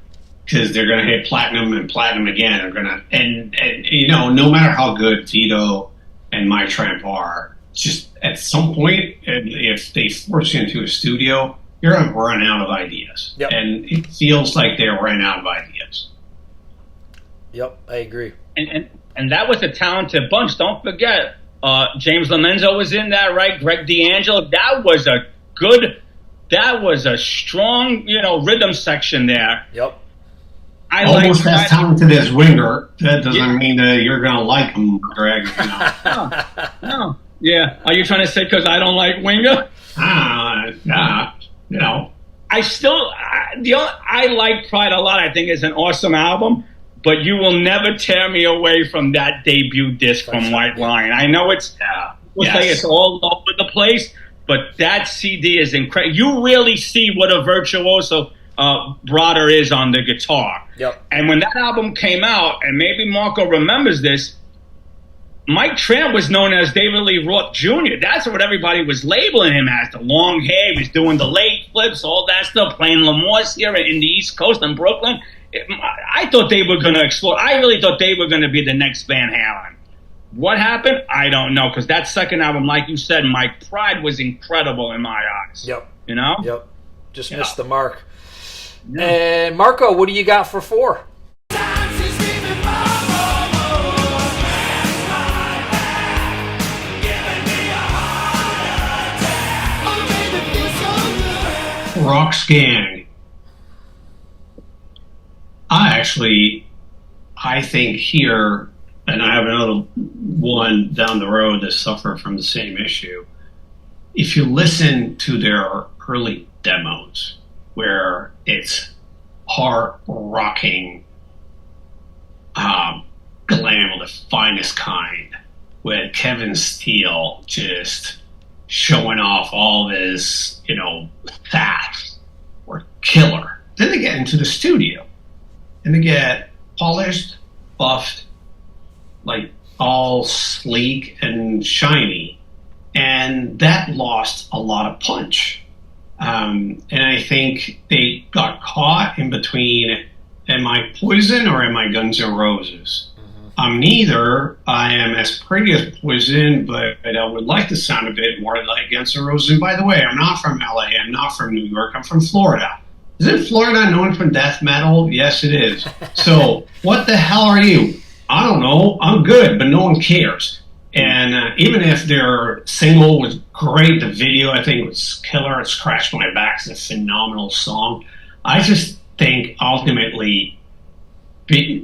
because they're going to hit platinum and platinum again. They're going to and you know, no matter how good Vito and My Tramp are, just at some point, if they force you into a studio, you're going to run out of ideas. Yep. And it feels like they're running out of ideas. Yep, I agree. And that was a talented bunch. Don't forget, James Lomenzo was in that, right? Greg D'Angelo. That was a strong, you know, rhythm section there. Yep. Almost as talented as Winger. That doesn't mean that you're going to like him, Greg. You know. No. Yeah. Are you trying to say because I don't like Winger? You know. I like Pride a lot. I think it's an awesome album. But you will never tear me away from that debut disc from White Lion. I know it's all over the place, but that CD is incredible. You really see what a virtuoso Broder is on the guitar. Yep. And when that album came out, and maybe Marco remembers this, Mike Tramp was known as David Lee Roth Jr. That's what everybody was labeling him as. The long hair, he was doing the leg flips, all that stuff, playing Lemoore's here in the East Coast in Brooklyn. I thought they were going to explode. I really thought they were going to be the next Van Halen. What happened? I don't know, because that second album, like you said, Mike, Pride was incredible in my eyes. Yep. You know? Yep. Just missed the mark. Yeah. And Marco, what do you got for 4? Rock Scan. I think here, and I have another one down the road that suffer from the same issue. If you listen to their early demos, where it's hard rocking glam of the finest kind, with Kevin Steele just showing off all this, you know, sass or killer. Then they get into the studio and they get polished, buffed, like all sleek and shiny. And that lost a lot of punch. And I think they got caught in between, am I Poison or am I Guns N' Roses? I'm neither. I am as pretty as Poison, but I would like to sound a bit more like Guns N' Roses. And by the way, I'm not from LA. I'm not from New York. I'm from Florida. Isn't Florida known for death metal? Yes, it is. So what the hell are you? I don't know. I'm good, but no one cares. And even if their single was great, the video I think was killer. It Scratched My Back. It's a phenomenal song. I just think ultimately,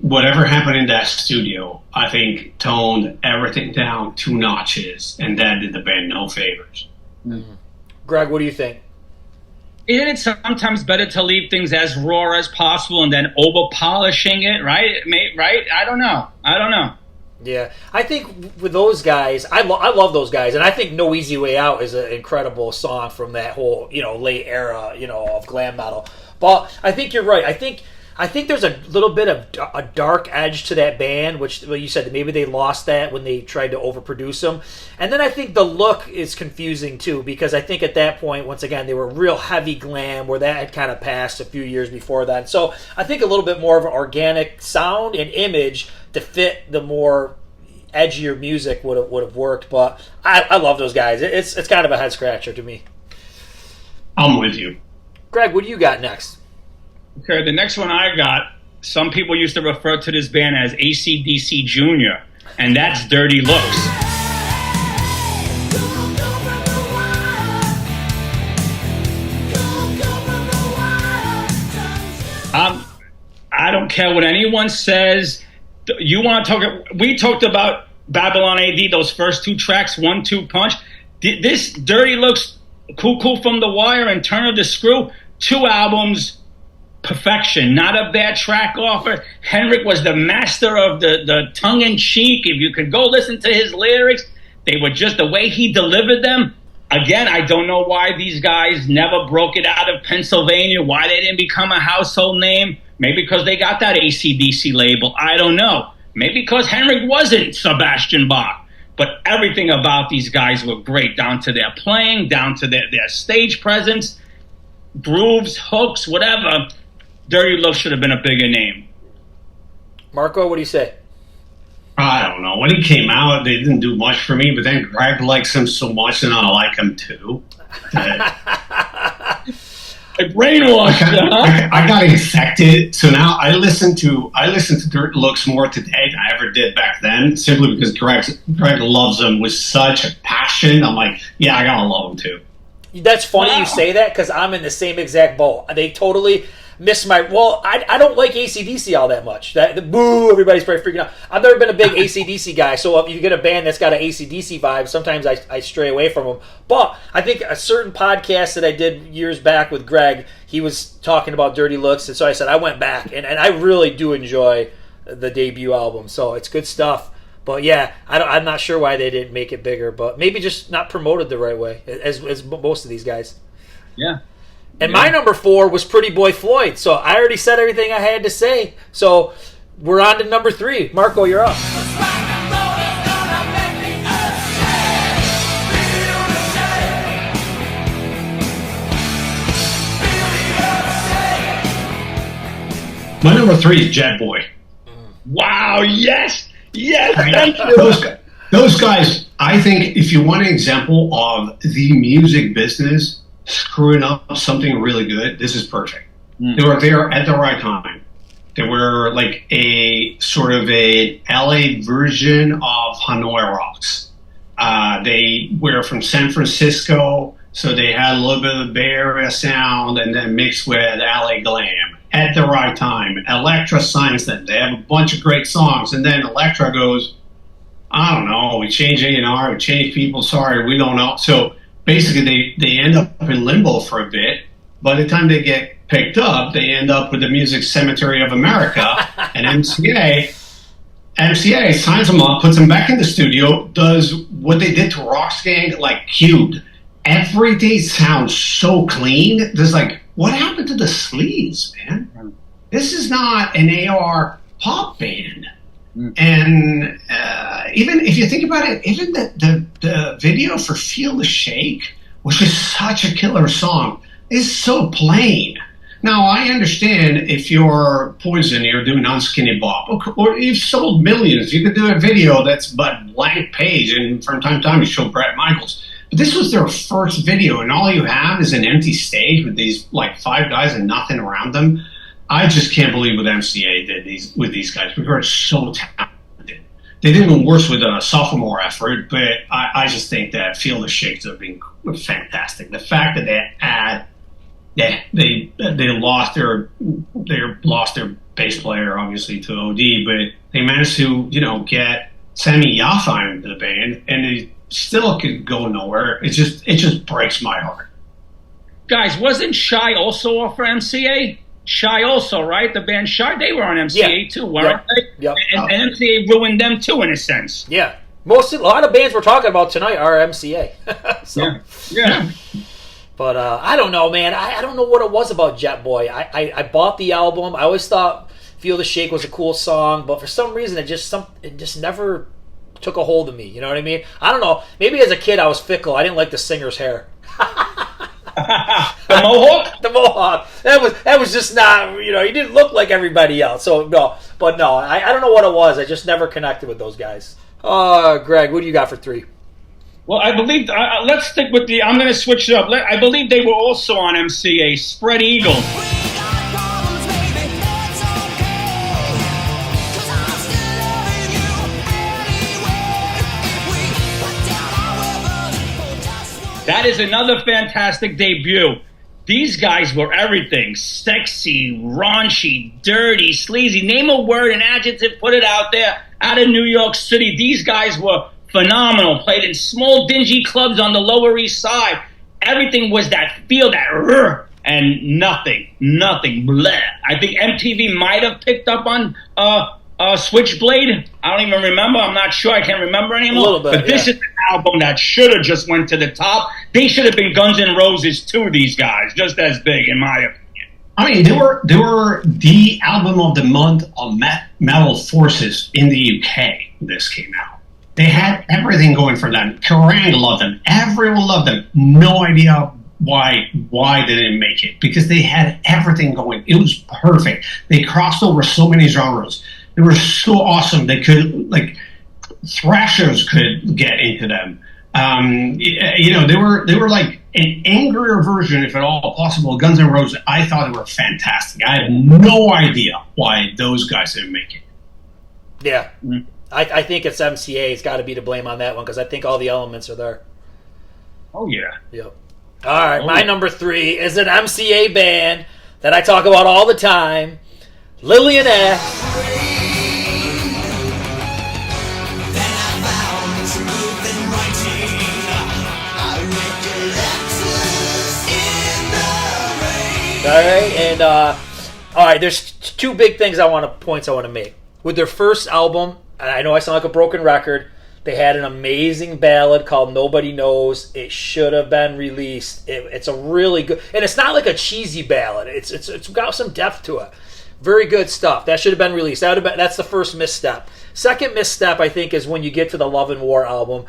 whatever happened in that studio, I think toned everything down 2 notches, and that did the band no favors. Mm-hmm. Greg, what do you think? Isn't it sometimes better to leave things as raw as possible and then over polishing it, right? Right? I don't know. Yeah, I think with those guys, I love those guys, and I think No Easy Way Out is an incredible song from that whole, you know, late era, you know, of glam metal. But I think you're right. I think there's a little bit of a dark edge to that band, which, well, you said maybe they lost that when they tried to overproduce them. And then I think the look is confusing too, because I think at that point, once again, they were real heavy glam, where that had kind of passed a few years before that. So I think a little bit more of an organic sound and image to fit the more edgier music would have worked. But I love those guys. It's kind of a head scratcher to me. I'm with you. Greg, what do you got next? Okay, the next one I got, some people used to refer to this band as AC/DC Junior, and that's Dirty Looks. I don't care what anyone says. You want to talk? We talked about Babylon AD, those first 2 tracks, 1-2 punch. This Dirty Looks, Cool from the Wire, and Turn of the Screw, 2 albums. Perfection, not a bad track offer. Henrik was the master of the tongue-in-cheek. If you could go listen to his lyrics, they were just the way he delivered them. Again, I don't know why these guys never broke it out of Pennsylvania, why they didn't become a household name. Maybe because they got that AC/DC label. I don't know. Maybe because Henrik wasn't Sebastian Bach. But everything about these guys were great, down to their playing, down to their stage presence, grooves, hooks, whatever. Dirty Looks should have been a bigger name. Marco, what do you say? I don't know. When he came out, they didn't do much for me, but then Greg likes him so much, and I like him too. I brainwashed you, huh? I got infected, so now I listen to Dirty Looks more today than I ever did back then, simply because Greg loves him with such a passion. I'm like, yeah, I gotta love him too. That's funny you say that, because I'm in the same exact boat. They totally miss my... Well, I don't like AC/DC all that much. Boo, everybody's probably freaking out. I've never been a big AC/DC guy, so if you get a band that's got an AC/DC vibe, sometimes I stray away from them. But I think a certain podcast that I did years back with Greg, he was talking about Dirty Looks, and so I said I went back, and I really do enjoy the debut album, so it's good stuff. But yeah, I'm not sure why they didn't make it bigger, but maybe just not promoted the right way, as most of these guys. Yeah. And my number 4 was Pretty Boy Floyd. So I already said everything I had to say. So we're on to number 3. Marco, you're up. My number 3 is Jet Boy. Wow, yes! Yes, thank you! Those guys, I think if you want an example of the music business screwing up something really good, this is perfect. They were there at the right time. They were like a sort of a LA version of Hanoi Rocks. They were from San Francisco, so they had a little bit of the Bay Area sound and then mixed with LA glam at the right time. Elektra signs them. They have a bunch of great songs, and then Elektra goes, I don't know, we changed A&R, we changed people, sorry, we don't know. So basically, they end up in limbo for a bit. By the time they get picked up, they end up with the Music Cemetery of America, and MCA signs them up, puts them back in the studio, does what they did to Roxgang, like cubed. Everything sounds so clean. There's like, what happened to the sleeves, man? This is not an AR pop band. And even if you think about it, even the video for Feel the Shake, which is such a killer song, is so plain. Now, I understand if you're Poison, you're doing Unskinny Bob, or you've sold millions, you could do a video that's but blank page, and from time to time you show Bret Michaels. But this was their first video, and all you have is an empty stage with these like 5 guys and nothing around them. I just can't believe what MCA did with these guys. We were so talented. They did even worse with a sophomore effort, but I just think that Feel the Shakes have been fantastic. The fact that they lost their bass player obviously to OD, but they managed to get Sammy Yaffa into the band, and they still could go nowhere. It just breaks my heart. Guys, wasn't Shy also off for MCA? Shy also, right? The band Shy, they were on MCA too, weren't they? Yep. And MCA ruined them too, in a sense. Yeah. A lot of bands we're talking about tonight are MCA. Yeah. But I don't know, man. I don't know what it was about Jet Boy. I bought the album. I always thought Feel the Shake was a cool song, but for some reason it just never took a hold of me. You know what I mean? I don't know. Maybe as a kid I was fickle. I didn't like the singer's hair. The mohawk? The mohawk. That was just not, he didn't look like everybody else. So, no. But no, I don't know what it was. I just never connected with those guys. Greg, what do you got for 3? Well, I believe, let's stick with I'm going to switch it up. I believe they were also on MCA, Spread Eagle. That is another fantastic debut. These guys were everything. Sexy, raunchy, dirty, sleazy. Name a word, an adjective, put it out there. Out of New York City, these guys were phenomenal. Played in small, dingy clubs on the Lower East Side. Everything was that feel, that and nothing, bleh. I think MTV might have picked up on Switchblade. I don't even remember. I'm not sure. I can't remember anymore. A little bit, but this is an album that should have just went to the top. They should have been Guns N' Roses too, these guys, just as big, in my opinion. I mean, they were the album of the month on Metal Forces in the UK when this came out. They had everything going for them. Kerrang loved them. Everyone loved them. No idea why they didn't make it, because they had everything going. It was perfect. They crossed over so many genres. They were so awesome. They could, like, thrashers could get into them. They were like an angrier version, if at all possible, of Guns N' Roses. I thought they were fantastic. I have no idea why those guys didn't make it. Yeah. I think it's MCA. It's got to be to blame on that one, because I think all the elements are there. Oh, yeah. Yep. All right, my number 3 is an MCA band that I talk about all the time, Lillian X. All right, and all right, there's two big points I want to make. With their first album, and I know I sound like a broken record, they had an amazing ballad called Nobody Knows. It should have been released. It's a really good, and it's not like a cheesy ballad. It's got some depth to it. Very good stuff. That should have been released. That's the first misstep. Second misstep, I think, is when you get to the Love and War album.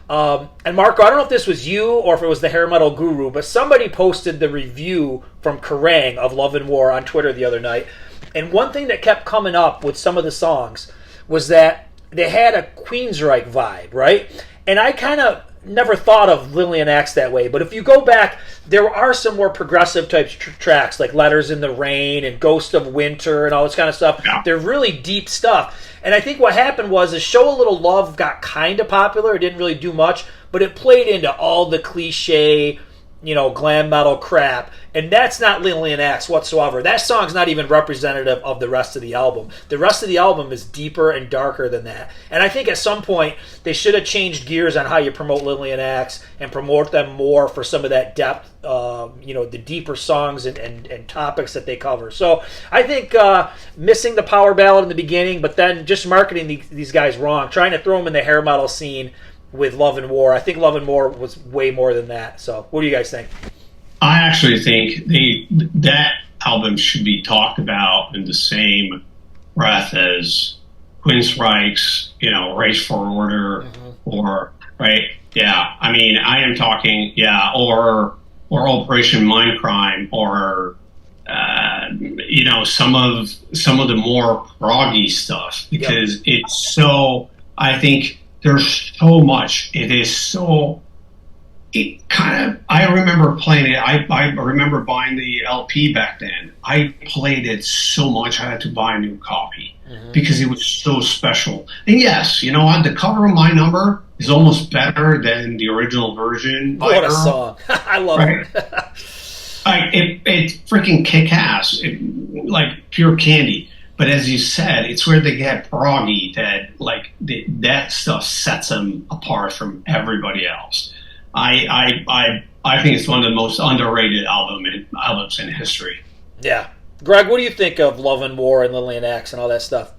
And Marco, I don't know if this was you or if it was the Hair Metal Guru, but somebody posted the review from Kerrang of Love and War on Twitter the other night. And one thing that kept coming up with some of the songs was that they had a Queensryche vibe, right? And I kind of never thought of Lillian X that way, but if you go back, there are some more progressive type tracks like Letters in the Rain and Ghost of Winter and all this kind of stuff. Yeah. They're really deep stuff. And I think what happened was Show a Little Love got kind of popular. It didn't really do much, but it played into all the cliche, glam metal crap. And that's not Lillian X whatsoever. That song's not even representative of the rest of the album. The rest of the album is deeper and darker than that. And I think at some point they should have changed gears on how you promote Lillian X and promote them more for some of that depth, the deeper songs and topics that they cover. So I think missing the power ballad in the beginning, but then just marketing these guys wrong, trying to throw them in the hair metal scene with Love and War. I think Love and War was way more than that. So what do you guys think? I actually think that album should be talked about in the same breath as Queensryche's, Race for Order, or, right? Yeah. I mean, I am talking, or Operation Mindcrime, or, some of the more proggy stuff, because it's so, I think there's so much. I remember playing it. I remember buying the LP back then. I played it so much I had to buy a new copy because it was so special. And yes, the cover of My Number is almost better than the original version. What a song. I love it. It's freaking kick-ass. Like pure candy. But as you said, it's where they get proggy that stuff sets them apart from everybody else. I think it's one of the most underrated albums in history. Yeah. Greg, what do you think of Love and War and Lillian X and all that stuff?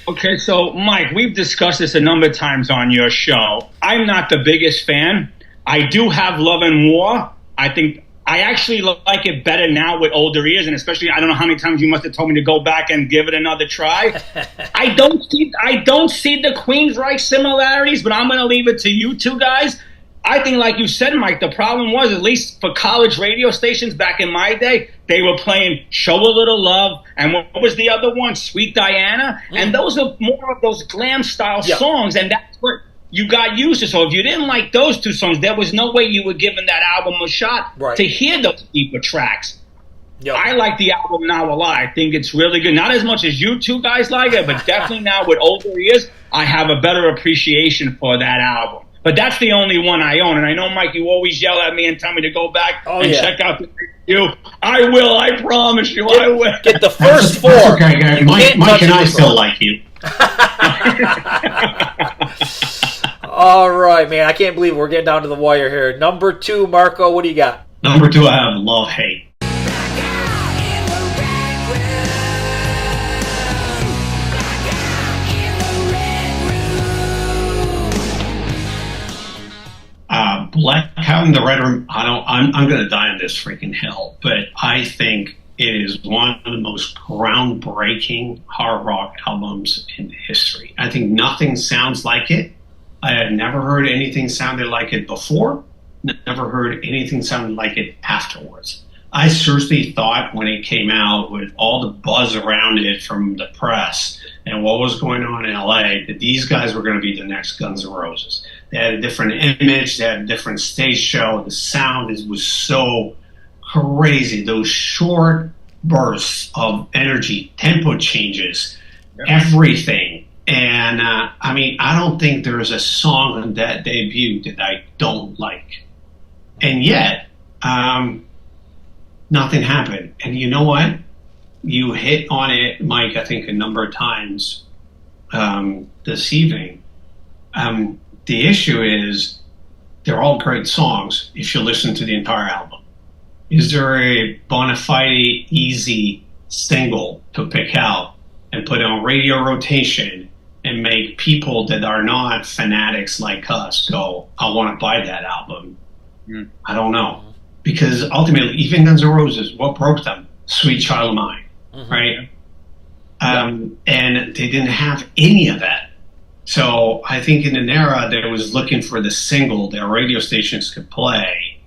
Okay, so Mike, we've discussed this a number of times on your show. I'm not the biggest fan. I do have Love and War. I think I actually like it better now with older ears, and especially I don't know how many times you must have told me to go back and give it another try. I don't see the Queensryche similarities, but I'm going to leave it to you two guys. I think, like you said, Mike, the problem was, at least for college radio stations back in my day, they were playing Show a Little Love, and what was the other one? Sweet Diana. And those are more of those glam-style songs, and that's what you got used to. So if you didn't like those two songs, there was no way you were giving that album a shot to hear those deeper tracks. Yep. I like the album now a lot. I think it's really good. Not as much as you two guys like it, but definitely now with older ears, I have a better appreciation for that album. But that's the only one I own. And I know, Mike, you always yell at me and tell me to go back and check out the review. I will. I promise you. I will. Get the first four. Okay, guys. Mike and I still like you. All right, man. I can't believe we're getting down to the wire here. Number 2, Marco, what do you got? Number 2, I have Love Hate. Having the Red Room, I'm going to die on this freaking hill, but I think it is one of the most groundbreaking hard rock albums in history. I think nothing sounds like it. I had never heard anything sounded like it before. Never heard anything sounded like it afterwards. I seriously thought when it came out, with all the buzz around it from the press and what was going on in LA, that these guys were going to be the next Guns N' Roses. They had a different image, they had a different stage show, the sound was so crazy. Those short bursts of energy, tempo changes, everything. And I don't think there's a song on that debut that I don't like. And yet, nothing happened. And you know what? You hit on it, Mike, I think a number of times this evening. The issue is they're all great songs if you listen to the entire album. Is there a bona fide, easy single to pick out and put on radio rotation and make people that are not fanatics like us go, I want to buy that album? I don't know. Because ultimately, even Guns N' Roses, what broke them? Sweet Child of Mine, right? And they didn't have any of that. So I think in an era that was looking for the single that radio stations could play,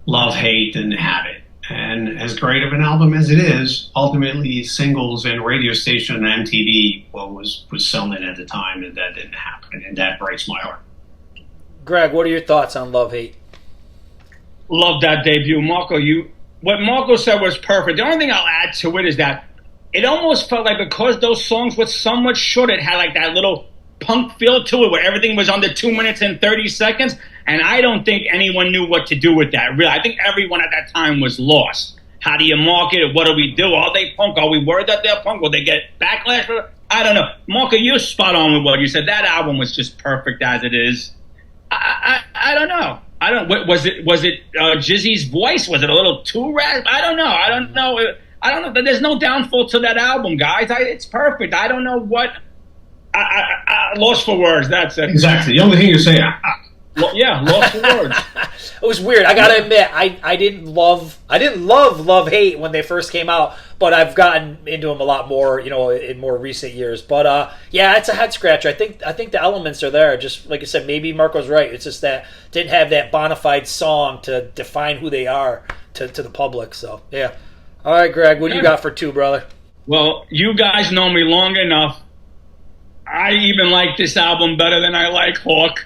Love, Hate didn't have it. And as great of an album as it is, ultimately singles and radio station and MTV was selling at the time, and that didn't happen. And that breaks my heart. Greg, what are your thoughts on Love, Hate? Love that debut. Marco, what Marco said was perfect. The only thing I'll add to it is that it almost felt like, because those songs were so much shorter, it had like that little punk feel to it where everything was under 2 minutes and 30 seconds. And I don't think anyone knew what to do with that. Really, I think everyone at that time was lost. How do you market it? What do we do? Are they punk? Are we worried that they're punk? Will they get backlash for it? I don't know. Marco, you're spot on with what you said. That album was just perfect as it is. I don't know. Was it Jizzy's voice? Was it a little too rasp? I don't know. There's no downfall to that album, guys. It's perfect. I don't know what. I lost for words. That's it. Exactly. The only thing you say. Lost for words. It was weird. I gotta admit, I didn't love Love, Hate when they first came out, but I've gotten into them a lot more, in more recent years. But it's a head scratcher. I think the elements are there. Just like I said, maybe Marco's right. It's just that didn't have that bona fide song to define who they are to the public. So yeah. All right, Greg, what do you got for 2, brother? Well, you guys know me long enough. I even like this album better than I like Hawk.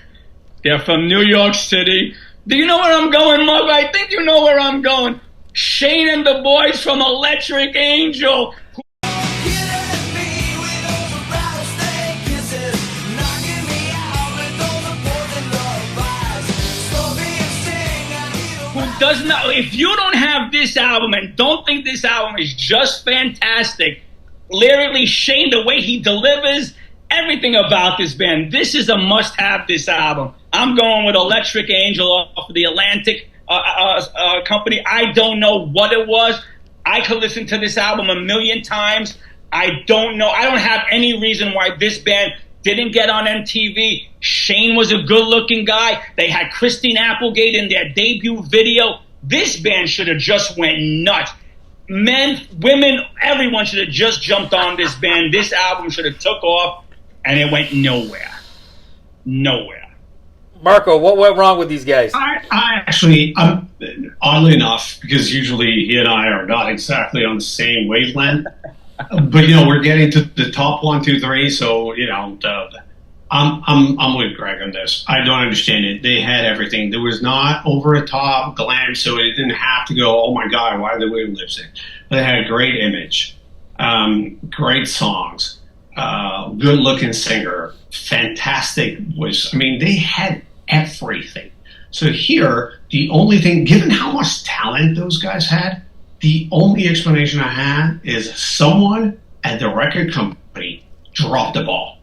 They're from New York City. Do you know where I'm going, Mug? I think you know where I'm going. Shane and the boys from Electric Angel. Who does not? If you don't have this album and don't think this album is just fantastic, lyrically, Shane, the way he delivers, everything about this band, this is a must-have, this album. I'm going with Electric Angel off of the Atlantic company. I don't know what it was. I could listen to this album a million times. I don't know. I don't have any reason why this band didn't get on MTV. Shane was a good-looking guy. They had Christine Applegate in their debut video. This band should have just went nuts. Men, women, everyone should have just jumped on this band. This album should have took off, and it went nowhere. Nowhere. Marco, what went wrong with these guys? I actually, oddly enough, because usually he and I are not exactly on the same wavelength, but we're getting to the top 1, 2, 3. So I'm with Greg on this. I don't understand it. They had everything. There was not over the top glam, so it didn't have to go, oh my God, why are they wearing lipstick? They had a great image, great songs, good looking singer, fantastic voice. I mean, they had everything. So here, the only thing, given how much talent those guys had, the only explanation I had is someone at the record company dropped the ball.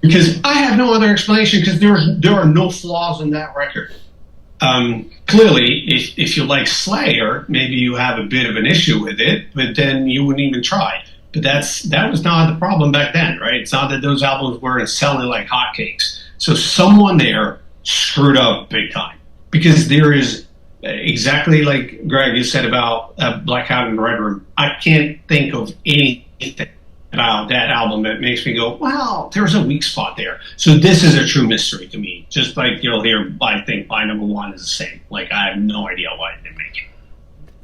Because I have no other explanation, because there are no flaws in that record. Clearly, if you like Slayer, maybe you have a bit of an issue with it, but then you wouldn't even try. But that was not the problem back then, right? It's not that those albums weren't selling like hotcakes. So someone there screwed up big time. because there is exactly like Greg, you said about Blackout and Red Room. I can't think of anything about that album that makes me go, wow, there's a weak spot there. So this is a true mystery to me. Just like you'll hear, I think my number one is the same. Like, I have no idea why it didn't make it.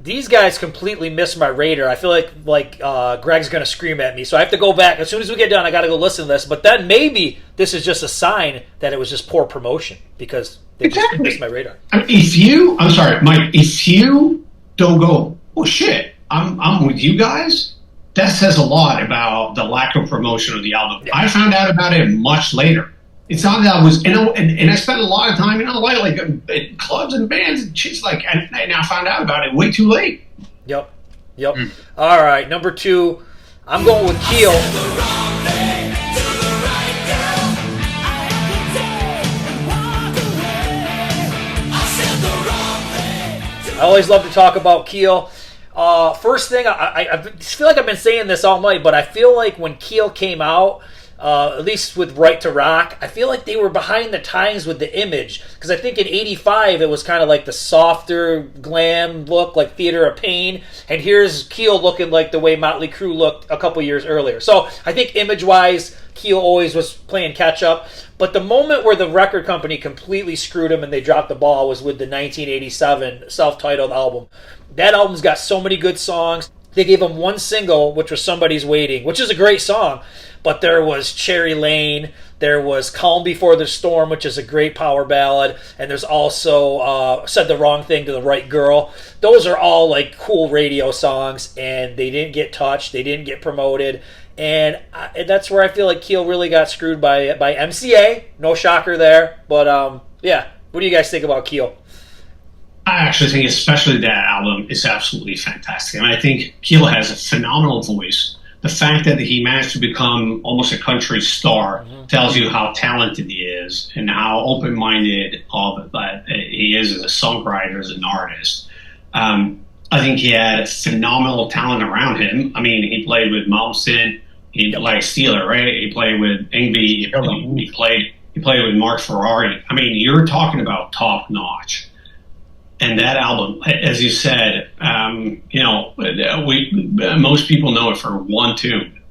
These guys completely missed my radar. I feel like Greg's going to scream at me. So I have to go back. As soon as we get done, I got to go listen to this. But then maybe this is just a sign that it was just poor promotion because they just missed my radar. I mean, I'm sorry, Mike, if you don't go, oh shit, I'm with you guys, that says a lot about the lack of promotion of the album. Yeah. I found out about it much later. It's not that I was, and I spent a lot of time, like at clubs and bands and shit, like, and I found out about it way too late. Yep. All right, number 2, I'm going with Keel. I always love to talk about Keel. First thing, I feel like I've been saying this all night, but I feel like when Keel came out, at least with Right to Rock, I feel like they were behind the times with the image. Because I think in 85, it was kind of like the softer glam look, like Theater of Pain. And here's Keel looking like the way Motley Crue looked a couple years earlier. So I think image-wise, Keel always was playing catch-up. But the moment where the record company completely screwed him and they dropped the ball was with the 1987 self-titled album. That album's got so many good songs. They gave him one single, which was Somebody's Waiting, which is a great song. But there was Cherry Lane, there was Calm Before the Storm, which is a great power ballad, and there's also Said the Wrong Thing to the Right Girl. Those are all like cool radio songs, and they didn't get touched, they didn't get promoted, and that's where I feel like Keel really got screwed by MCA. No shocker there, but yeah. What do you guys think about Keel? I actually think especially that album is absolutely fantastic, and I think Keel has a phenomenal voice. The fact that he managed to become almost a country star tells you how talented he is and how open-minded he is as a songwriter, as an artist. I think he had phenomenal talent around him. I mean, he played with Malmsteen, like Steeler, right? He played with Yngwie, he played with Mark Ferrari. I mean, you're talking about top-notch. And that album, as you said, most people know it for one tune.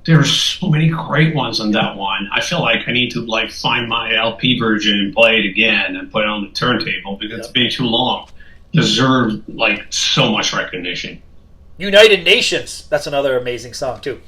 There are so many great ones on that one. I feel like I need to find my LP version and play it again and put it on the turntable because it's been too long. Deserved so much recognition. United Nations, that's another amazing song too.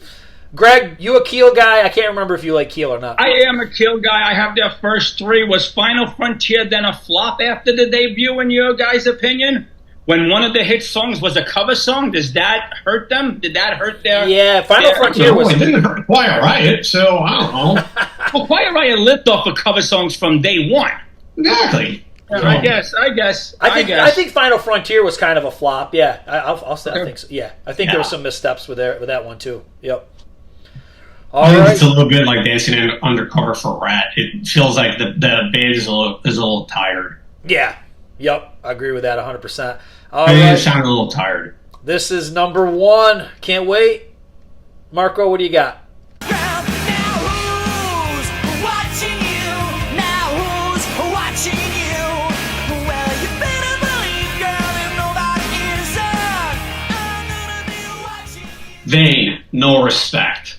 Greg, you a Keel guy? I can't remember if you like Keel or not. I am a Keel guy. I have their first 3. Was Final Frontier then a flop after the debut, in your guys' opinion? When one of the hit songs was a cover song, does that hurt them? Did that hurt their... Yeah, Final Frontier was... It didn't hurt Quiet Riot, so I don't know. Well, Quiet Riot lived off of cover songs from day one. Exactly. I guess. I think Final Frontier was kind of a flop. Yeah, I'll say I think so. Yeah, I think there were some missteps with that one too. Yep. I think it's a little bit like dancing undercover for Rat. It feels like the band is a little tired. Yeah. Yep. I agree with that 100%. It sounded a little tired. This is number 1. Can't wait. Marco, what do you got? Vain, No Respect.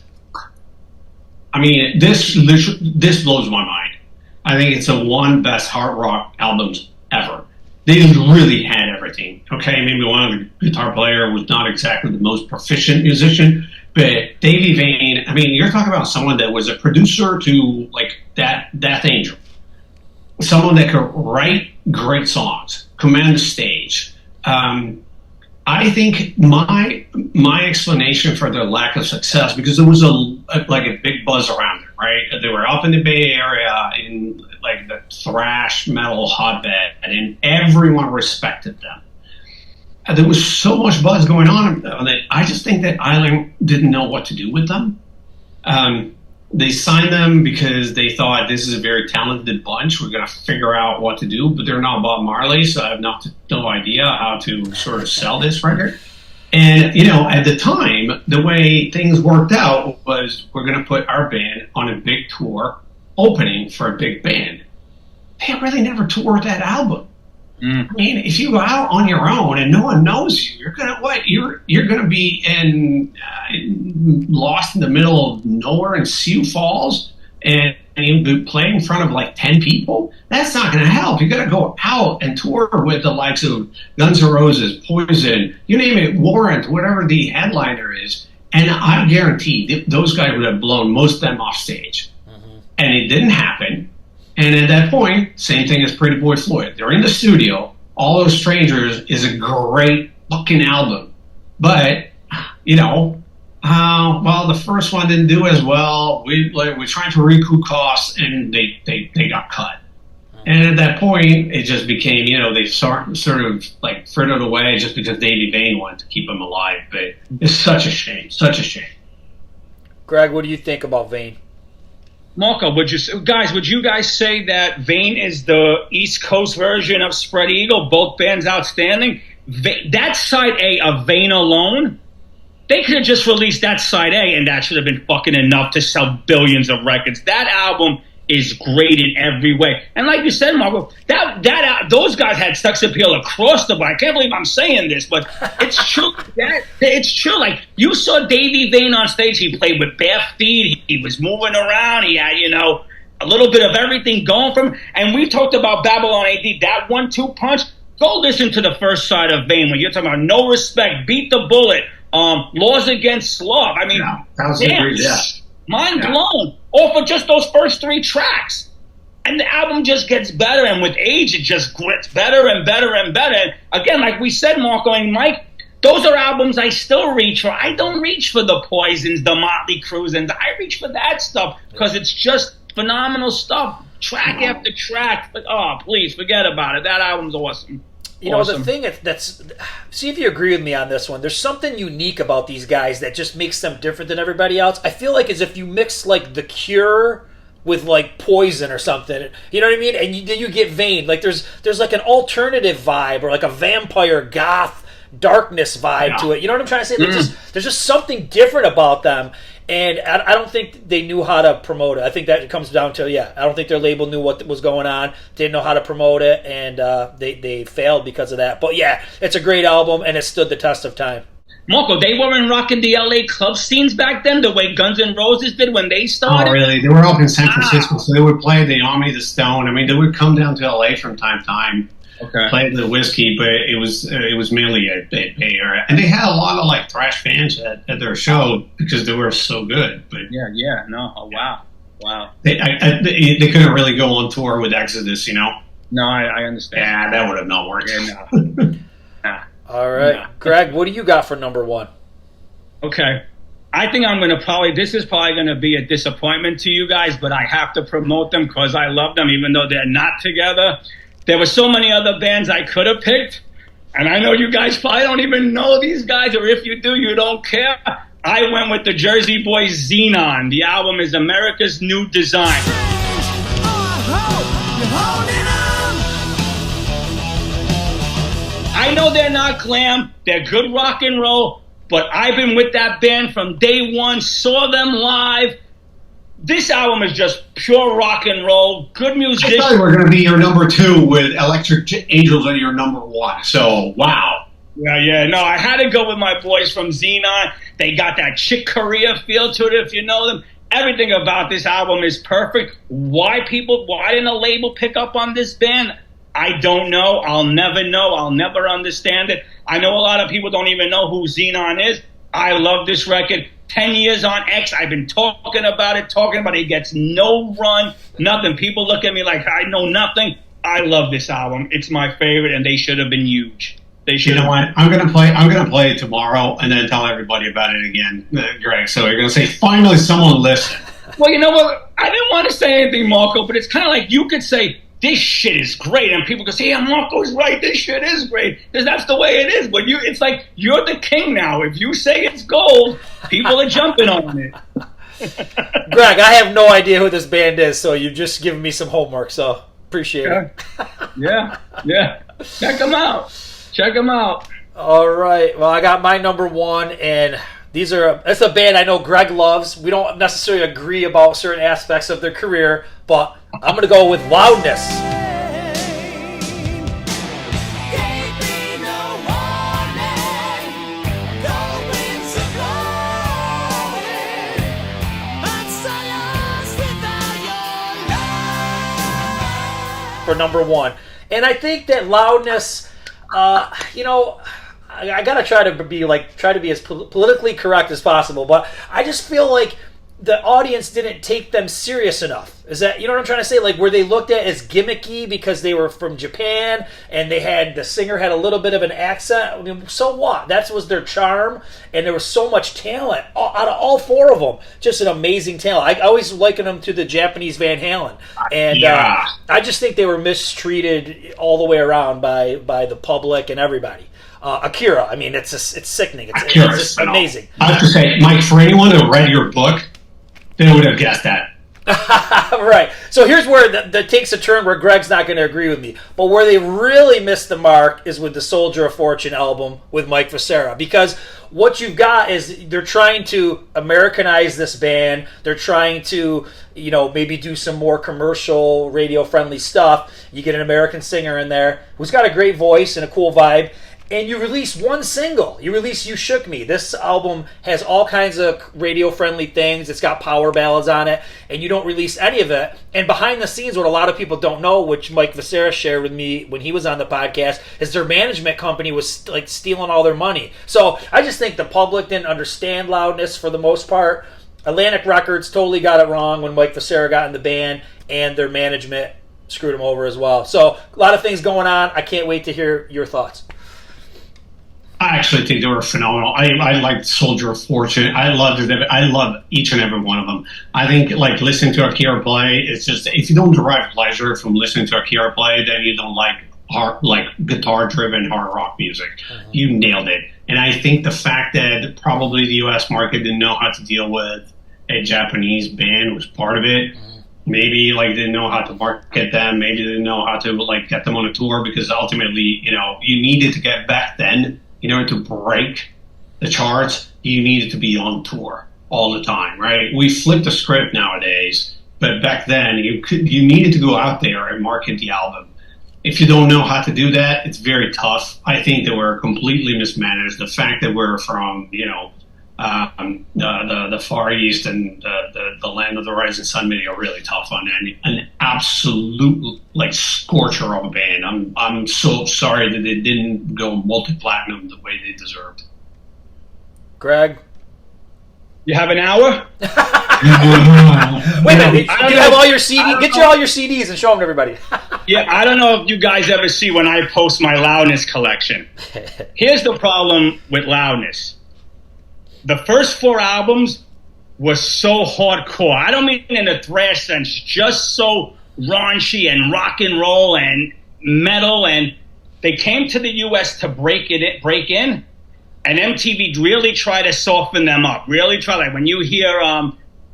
I mean, this blows my mind. I think it's the one best hard rock albums ever. They really had everything. Okay, maybe one of the guitar player was not exactly the most proficient musician, but Davey Vain, I mean, you're talking about someone that was a producer to Death Angel. Someone that could write great songs, command the stage. I think my explanation for their lack of success, because there was a big buzz around it, right? They were up in the Bay Area in the thrash metal hotbed, and everyone respected them. And there was so much buzz going on that I just think that Island didn't know what to do with them. They signed them because they thought this is a very talented bunch. We're going to figure out what to do, but they're not Bob Marley, so I have no idea how to sort of sell this record. And, at the time, the way things worked out was we're going to put our band on a big tour opening for a big band. They really never toured that album. I mean, if you go out on your own and no one knows you, you're gonna be lost in the middle of nowhere in Sioux Falls, and you play in front of like 10 people. That's not gonna help. You got to go out and tour with the likes of Guns N' Roses, Poison, you name it, Warrant, whatever the headliner is. And I guarantee those guys would have blown most of them off stage, and it didn't happen. And at that point, same thing as Pretty Boy Floyd. They're in the studio. All Those Strangers is a great fucking album. But, well, the first one didn't do as well. We're trying to recoup costs, and they got cut. And at that point, it just became, they sort of like frittered away just because Davey Vane wanted to keep them alive. But it's such a shame. Such a shame. Greg, what do you think about Vane? Marco, would you guys say that Vane is the East Coast version of Spread Eagle? Both bands outstanding. That side A of Vane alone, they could have just released that side A, and that should have been fucking enough to sell billions of records. That album is great in every way, and like you said, Marco, those guys had sex appeal across the board. I can't believe I'm saying this, but it's true. It's true. Like, you saw Davey Vane on stage. He played with bare feet. He was moving around. He had, a little bit of everything going from him. And we talked about Babylon AD, that 1-2 punch. Go listen to the first side of Vane when you're talking about No Respect, Beat the Bullet, Laws Against Love. I mean, mind blown off of just those first 3 tracks. And the album just gets better, and with age, it just gets better and better and better. Again, like we said, Marco and Mike, those are albums I still reach for. I don't reach for the Poisons, the Motley Crues, and I reach for that stuff because it's just phenomenal stuff, track after track. But, please, forget about it. That album's awesome. The thing that's see if you agree with me on this one. There's something unique about these guys that just makes them different than everybody else. I feel like as if you mix like The Cure with like Poison or something, you know what I mean? And then you get Vane. Like there's like an alternative vibe or like a vampire goth darkness vibe to it. You know what I'm trying to say? Like there's just something different about them. And I don't think they knew how to promote it. I think that comes down to, I don't think their label knew what was going on. Didn't know how to promote it, and they failed because of that. But it's a great album, and it stood the test of time. Marco, they weren't rocking the LA club scenes back then the way Guns N' Roses did when they started? Oh, really? They were up in San Francisco, so they would play the Army, the Stone. I mean, they would come down to LA from time to time. Okay. Played the Whiskey, but it was mainly a Bay Area, and they had a lot of like thrash fans at their show because they were so good. But wow. They couldn't really go on tour with Exodus, No, I understand. Yeah, that would have not worked. No. All right, Greg, what do you got for number 1? Okay. I think this is probably going to be a disappointment to you guys, but I have to promote them because I love them, even though they're not together. There were so many other bands I could have picked, and I know you guys probably don't even know these guys, or if you do, you don't care. I went with the Jersey Boys Xenon. The album is America's New Design. I know they're not glam, they're good rock and roll, but I've been with that band from day one, saw them live. This album is just pure rock and roll, good music. I thought you were going to be your number 2 with Electric Angels and your number 1. So, wow. Yeah. No, I had to go with my boys from Xenon. They got that Chick Corea feel to it, if you know them. Everything about this album is perfect. Why didn't a label pick up on this band? I don't know. I'll never know. I'll never understand it. I know a lot of people don't even know who Xenon is. I love this record. 10 years on X, I've been talking about it. It gets no run, nothing. People look at me like I know nothing. I love this album. It's my favorite, and they should have been huge. You know what? I'm gonna play it tomorrow, and then tell everybody about it again, Greg. So you're gonna say, finally, someone listened. Well, you know what? I didn't want to say anything, Marco, but it's kind of like you could say, this shit is great, and people could say, yeah, Marco's right, this shit is great, because that's the way it is. But it's like you're the king now. If you say it's gold, people are jumping on it. Greg, I have no idea who this band is, so you've just given me some homework, so appreciate it. Yeah. Check them out. All right. Well, I got my number 1, and it's a band I know Greg loves. We don't necessarily agree about certain aspects of their career, but I'm going to go with Loudness. for number one. And I think that Loudness, you know, I gotta try to be as politically correct as possible, but I just feel like the audience didn't take them serious enough. Is that, you know what I'm trying to say? Like, were they looked at as gimmicky because they were from Japan and the singer had a little bit of an accent? I mean, so what? That was their charm, and there was so much talent out of all four of them. Just an amazing talent. I always liken them to the Japanese Van Halen, and I just think they were mistreated all the way around by the public and everybody. Akira, I mean, it's sickening. It's just amazing. I have to say, Mike, for anyone who read your book, they would have guessed that. Right. So here's where that takes a turn where Greg's not going to agree with me. But where they really missed the mark is with the Soldier of Fortune album with Mike Viscera. Because what you've got is they're trying to Americanize this band. They're trying to, you know, maybe do some more commercial, radio-friendly stuff. You get an American singer in there who's got a great voice and a cool vibe. And you release one single. You release You Shook Me. This album has all kinds of radio-friendly things. It's got power ballads on it. And you don't release any of it. And behind the scenes, what a lot of people don't know, which Mike Viscera shared with me when he was on the podcast, is their management company was like stealing all their money. So I just think the public didn't understand Loudness for the most part. Atlantic Records totally got it wrong when Mike Viscera got in the band. And their management screwed him over as well. So a lot of things going on. I can't wait to hear your thoughts. I actually think they were phenomenal. I liked Soldier of Fortune. I loved it. I love each and every one of them. I think, like, listening to Akira play, it's just, if you don't derive pleasure from listening to Akira play, then you don't like guitar-driven hard rock music. Mm-hmm. You nailed it. And I think the fact that probably the U.S. market didn't know how to deal with a Japanese band was part of it. Mm-hmm. Maybe, like, didn't know how to market them. Maybe didn't know how to, like, get them on a tour, because ultimately, you know, you needed to get back then. In order to break the charts, you needed to be on tour all the time, right? We flipped the script nowadays, but back then you needed to go out there and market the album. If you don't know how to do that, it's very tough. I think that we're completely mismanaged. The fact that we're from, you know, the Far East and the land of the rising sun made it really tough on an absolute, like, scorcher of a band. I'm so sorry that they didn't go multi-platinum the way they deserved. Greg, you have an hour? Wait a minute, you have all your CDs. Get all your CDs and show them to everybody. Yeah, I don't know if you guys ever see when I post my Loudness collection. Here's the problem with Loudness. The first four albums were so hardcore. I don't mean in a thrash sense, just so raunchy and rock and roll and metal. And they came to the U.S. to break in, and MTV really tried to soften them up. Really try, like when you hear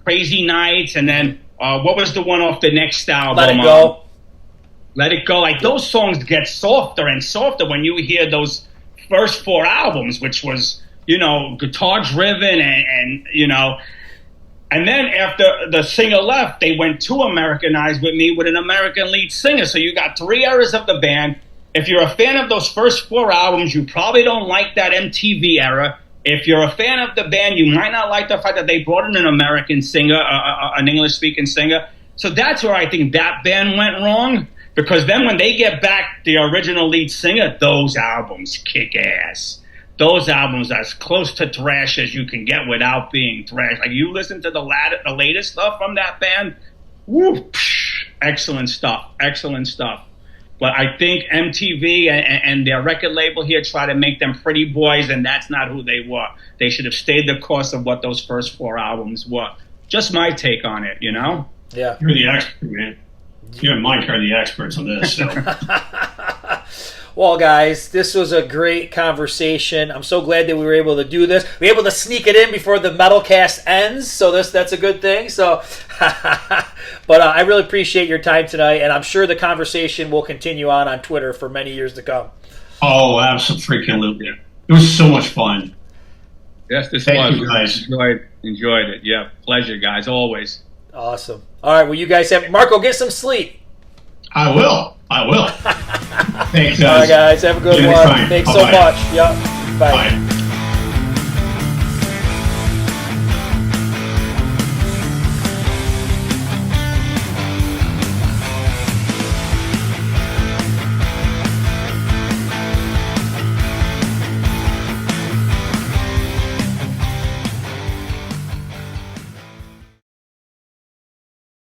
Crazy Nights, and then what was the one off the next album? Let It Go. Let It Go. Like, those songs get softer and softer when you hear those first four albums, which was, you know, guitar driven and you know, and then after the singer left, they went to Americanize with me with an American lead singer. So you got three eras of the band. If you're a fan of those first four albums, you probably don't like that MTV era. If you're a fan of the band, you might not like the fact that they brought in an American singer, an English-speaking singer. So that's where I think that band went wrong. Because then when they get back the original lead singer, those albums kick ass. Those albums are as close to thrash as you can get without being thrash. Like, you listen to the latest stuff from that band, woo, excellent stuff, excellent stuff. But I think MTV and their record label here try to make them pretty boys, and that's not who they were. They should have stayed the course of what those first four albums were. Just my take on it, you know? Yeah. You're the expert, man. You and Mike are the experts on this. So. Well, guys, this was a great conversation. I'm so glad that we were able to do this. We were able to sneak it in before the Metalcast ends, so that's a good thing. So, but I really appreciate your time tonight, and I'm sure the conversation will continue on Twitter for many years to come. Oh, absolutely. It was so much fun. Yes, Thank you, guys. Enjoyed it. Yeah, pleasure, guys, always. Awesome. All right, well, you guys have... Marco, get some sleep. I will. Thanks, guys. All right, guys, have a good one. Thanks so much. Yep. Bye. Bye.